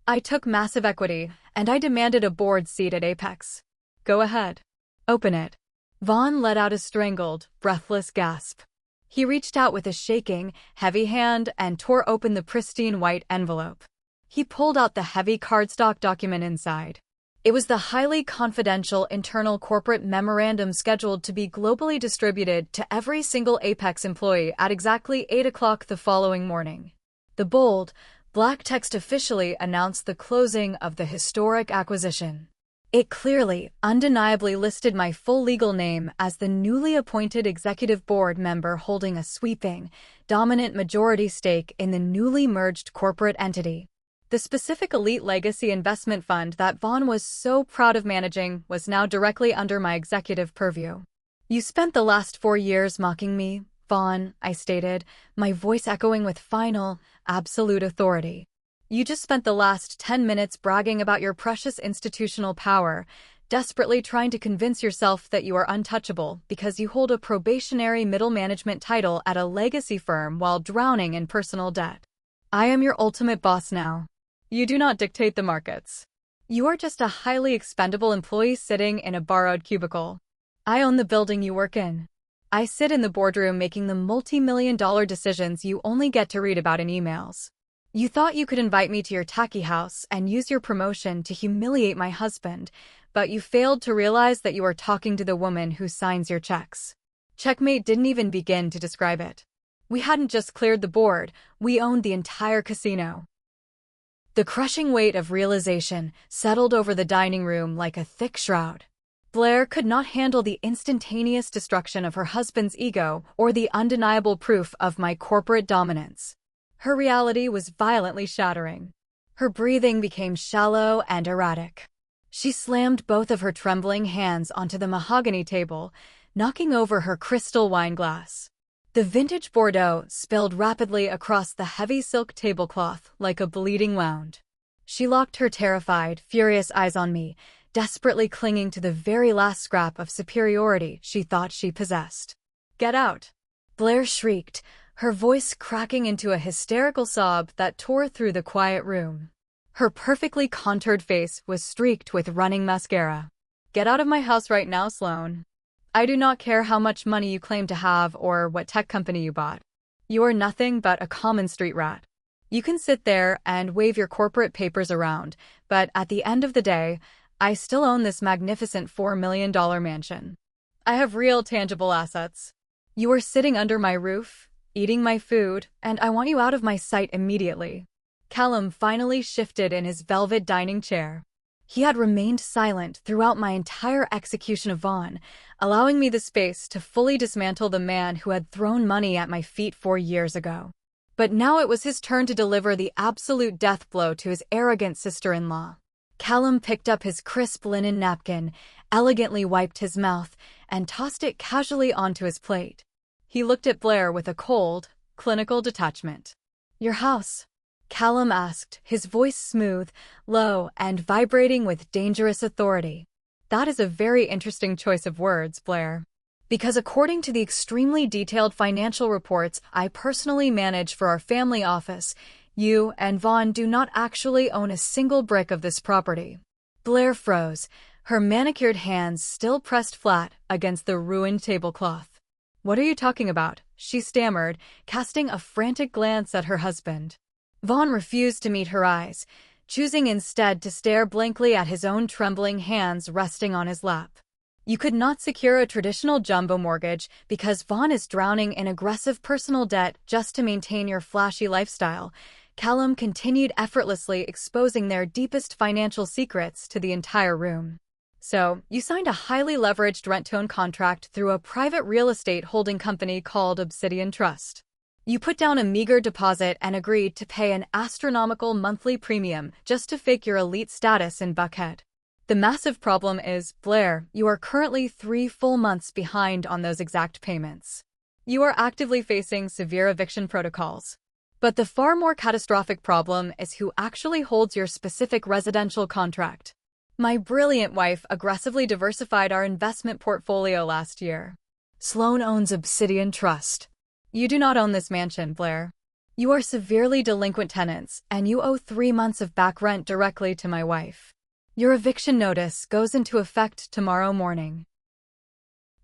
Speaker 1: I took massive equity, and I demanded a board seat at Apex. "Go ahead. Open it." Vaughn let out a strangled, breathless gasp. He reached out with a shaking, heavy hand and tore open the pristine white envelope. He pulled out the heavy cardstock document inside. It was the highly confidential internal corporate memorandum scheduled to be globally distributed to every single Apex employee at exactly 8 o'clock the following morning. The bold, black text officially announced the closing of the historic acquisition. It clearly, undeniably listed my full legal name as the newly appointed executive board member holding a sweeping, dominant majority stake in the newly merged corporate entity. The specific elite legacy investment fund that Vaughn was so proud of managing was now directly under my executive purview. "You spent the last 4 years mocking me, Vaughn," I stated, my voice echoing with final, absolute authority. "You just spent the last 10 minutes bragging about your precious institutional power, desperately trying to convince yourself that you are untouchable because you hold a probationary middle management title at a legacy firm while drowning in personal debt. I am your ultimate boss now. You do not dictate the markets. You are just a highly expendable employee sitting in a borrowed cubicle. I own the building you work in. I sit in the boardroom making the multi-million-dollar decisions you only get to read about in emails. You thought you could invite me to your tacky house and use your promotion to humiliate my husband, but you failed to realize that you are talking to the woman who signs your checks." Checkmate didn't even begin to describe it. We hadn't just cleared the board, we owned the entire casino. The crushing weight of realization settled over the dining room like a thick shroud. Blair could not handle the instantaneous destruction of her husband's ego or the undeniable proof of my corporate dominance. Her reality was violently shattering. Her breathing became shallow and erratic. She slammed both of her trembling hands onto the mahogany table, knocking over her crystal wine glass. The vintage Bordeaux spilled rapidly across the heavy silk tablecloth like a bleeding wound. She locked her terrified, furious eyes on me, desperately clinging to the very last scrap of superiority she thought she possessed. "Get out!" Blair shrieked, her voice cracking into a hysterical sob that tore through the quiet room. Her perfectly contoured face was streaked with running mascara. "Get out of my house right now, Sloan. I do not care how much money you claim to have or what tech company you bought. You are nothing but a common street rat. You can sit there and wave your corporate papers around, but at the end of the day, I still own this magnificent $4 million mansion. I have real tangible assets. You are sitting under my roof, eating my food, and I want you out of my sight immediately." Callum finally shifted in his velvet dining chair. He had remained silent throughout my entire execution of Vaughn, allowing me the space to fully dismantle the man who had thrown money at my feet 4 years ago. But now it was his turn to deliver the absolute death blow to his arrogant sister-in-law. Callum picked up his crisp linen napkin, elegantly wiped his mouth, and tossed it casually onto his plate. He looked at Blair with a cold, clinical detachment. "Your house. Callum asked, his voice smooth, low, and vibrating with dangerous authority. That is a very interesting choice of words, Blair. Because according to the extremely detailed financial reports I personally manage for our family office, you and Vaughn do not actually own a single brick of this property. Blair froze, her manicured hands still pressed flat against the ruined tablecloth. What are you talking about? She stammered, casting a frantic glance at her husband. Vaughn refused to meet her eyes, choosing instead to stare blankly at his own trembling hands resting on his lap. You could not secure a traditional jumbo mortgage because Vaughn is drowning in aggressive personal debt just to maintain your flashy lifestyle. Callum continued effortlessly exposing their deepest financial secrets to the entire room. So, you signed a highly leveraged rent-to-own contract through a private real estate holding company called Obsidian Trust. You put down a meager deposit and agreed to pay an astronomical monthly premium just to fake your elite status in Buckhead. The massive problem is, Blair, you are currently 3 full months behind on those exact payments. You are actively facing severe eviction protocols. But the far more catastrophic problem is who actually holds your specific residential contract. My brilliant wife aggressively diversified our investment portfolio last year. Sloan owns Obsidian Trust. You do not own this mansion, Blair. You are severely delinquent tenants, and you owe 3 months of back rent directly to my wife. Your eviction notice goes into effect tomorrow morning.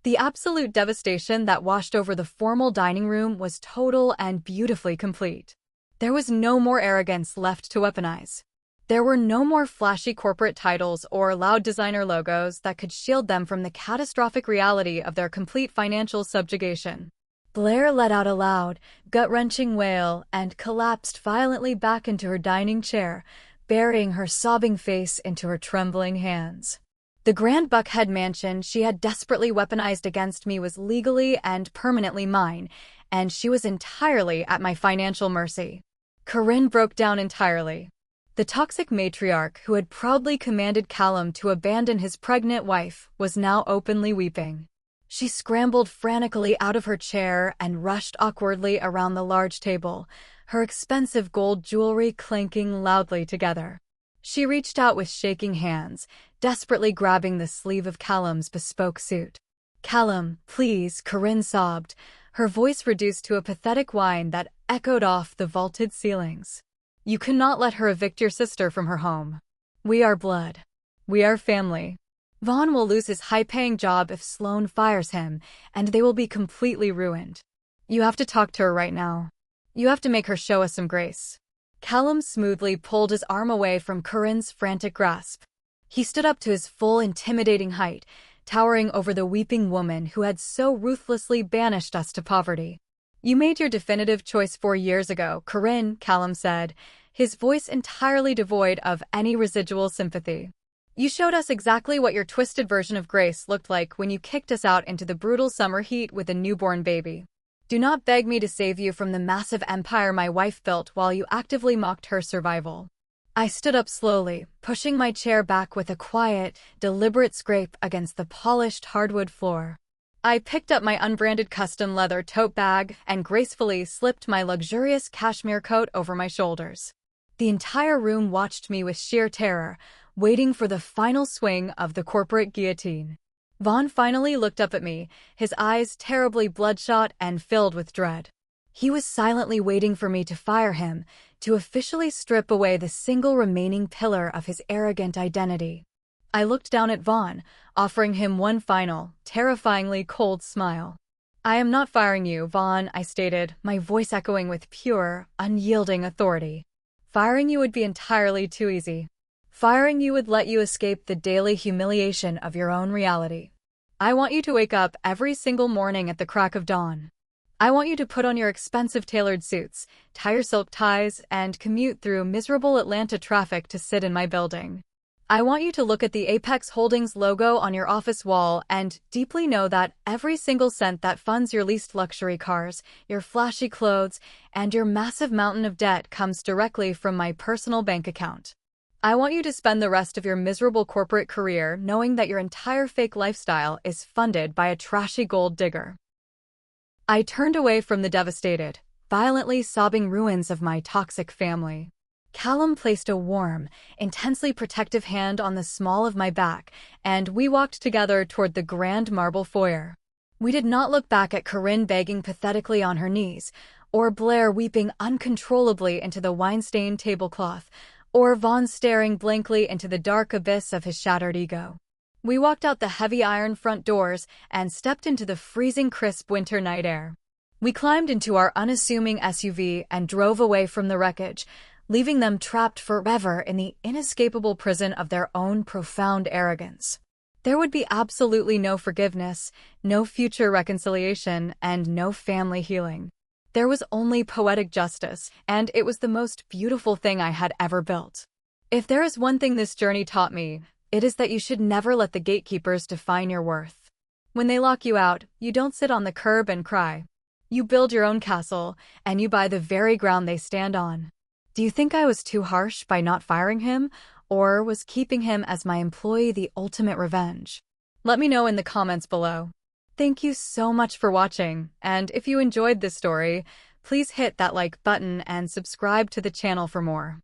Speaker 1: The absolute devastation that washed over the formal dining room was total and beautifully complete. There was no more arrogance left to weaponize. There were no more flashy corporate titles or loud designer logos that could shield them from the catastrophic reality of their complete financial subjugation. Blair let out a loud, gut-wrenching wail and collapsed violently back into her dining chair, burying her sobbing face into her trembling hands. The grand Buckhead mansion she had desperately weaponized against me was legally and permanently mine, and she was entirely at my financial mercy. Corinne broke down entirely. The toxic matriarch who had proudly commanded Callum to abandon his pregnant wife was now openly weeping. She scrambled frantically out of her chair and rushed awkwardly around the large table, her expensive gold jewelry clinking loudly together. She reached out with shaking hands, desperately grabbing the sleeve of Callum's bespoke suit. "Callum, please," Corinne sobbed, her voice reduced to a pathetic whine that echoed off the vaulted ceilings. "You cannot let her evict your sister from her home. We are blood. We are family. Vaughn will lose his high-paying job if Sloan fires him, and they will be completely ruined. You have to talk to her right now. You have to make her show us some grace." Callum smoothly pulled his arm away from Corinne's frantic grasp. He stood up to his full, intimidating height, towering over the weeping woman who had so ruthlessly banished us to poverty. "You made your definitive choice 4 years ago, Corinne," Callum said, his voice entirely devoid of any residual sympathy. "You showed us exactly what your twisted version of grace looked like when you kicked us out into the brutal summer heat with a newborn baby. Do not beg me to save you from the massive empire my wife built while you actively mocked her survival." I stood up slowly, pushing my chair back with a quiet, deliberate scrape against the polished hardwood floor. I picked up my unbranded custom leather tote bag and gracefully slipped my luxurious cashmere coat over my shoulders. The entire room watched me with sheer terror, waiting for the final swing of the corporate guillotine. Vaughn finally looked up at me, his eyes terribly bloodshot and filled with dread. He was silently waiting for me to fire him, to officially strip away the single remaining pillar of his arrogant identity. I looked down at Vaughn, offering him one final, terrifyingly cold smile. "I am not firing you, Vaughn," I stated, my voice echoing with pure, unyielding authority. "Firing you would be entirely too easy. Firing you would let you escape the daily humiliation of your own reality. I want you to wake up every single morning at the crack of dawn. I want you to put on your expensive tailored suits, tie your silk ties, and commute through miserable Atlanta traffic to sit in my building. I want you to look at the Apex Holdings logo on your office wall and deeply know that every single cent that funds your leased luxury cars, your flashy clothes, and your massive mountain of debt comes directly from my personal bank account. I want you to spend the rest of your miserable corporate career knowing that your entire fake lifestyle is funded by a trashy gold digger." I turned away from the devastated, violently sobbing ruins of my toxic family. Callum placed a warm, intensely protective hand on the small of my back, and we walked together toward the grand marble foyer. We did not look back at Corinne begging pathetically on her knees, or Blair weeping uncontrollably into the wine-stained tablecloth, or Vaughn staring blankly into the dark abyss of his shattered ego. We walked out the heavy iron front doors and stepped into the freezing crisp winter night air. We climbed into our unassuming SUV and drove away from the wreckage, leaving them trapped forever in the inescapable prison of their own profound arrogance. There would be absolutely no forgiveness, no future reconciliation, and no family healing. There was only poetic justice, and it was the most beautiful thing I had ever built. If there is one thing this journey taught me, it is that you should never let the gatekeepers define your worth. When they lock you out, you don't sit on the curb and cry. You build your own castle, and you buy the very ground they stand on. Do you think I was too harsh by not firing him, or was keeping him as my employee the ultimate revenge? Let me know in the comments below. Thank you so much for watching, and if you enjoyed this story, please hit that like button and subscribe to the channel for more.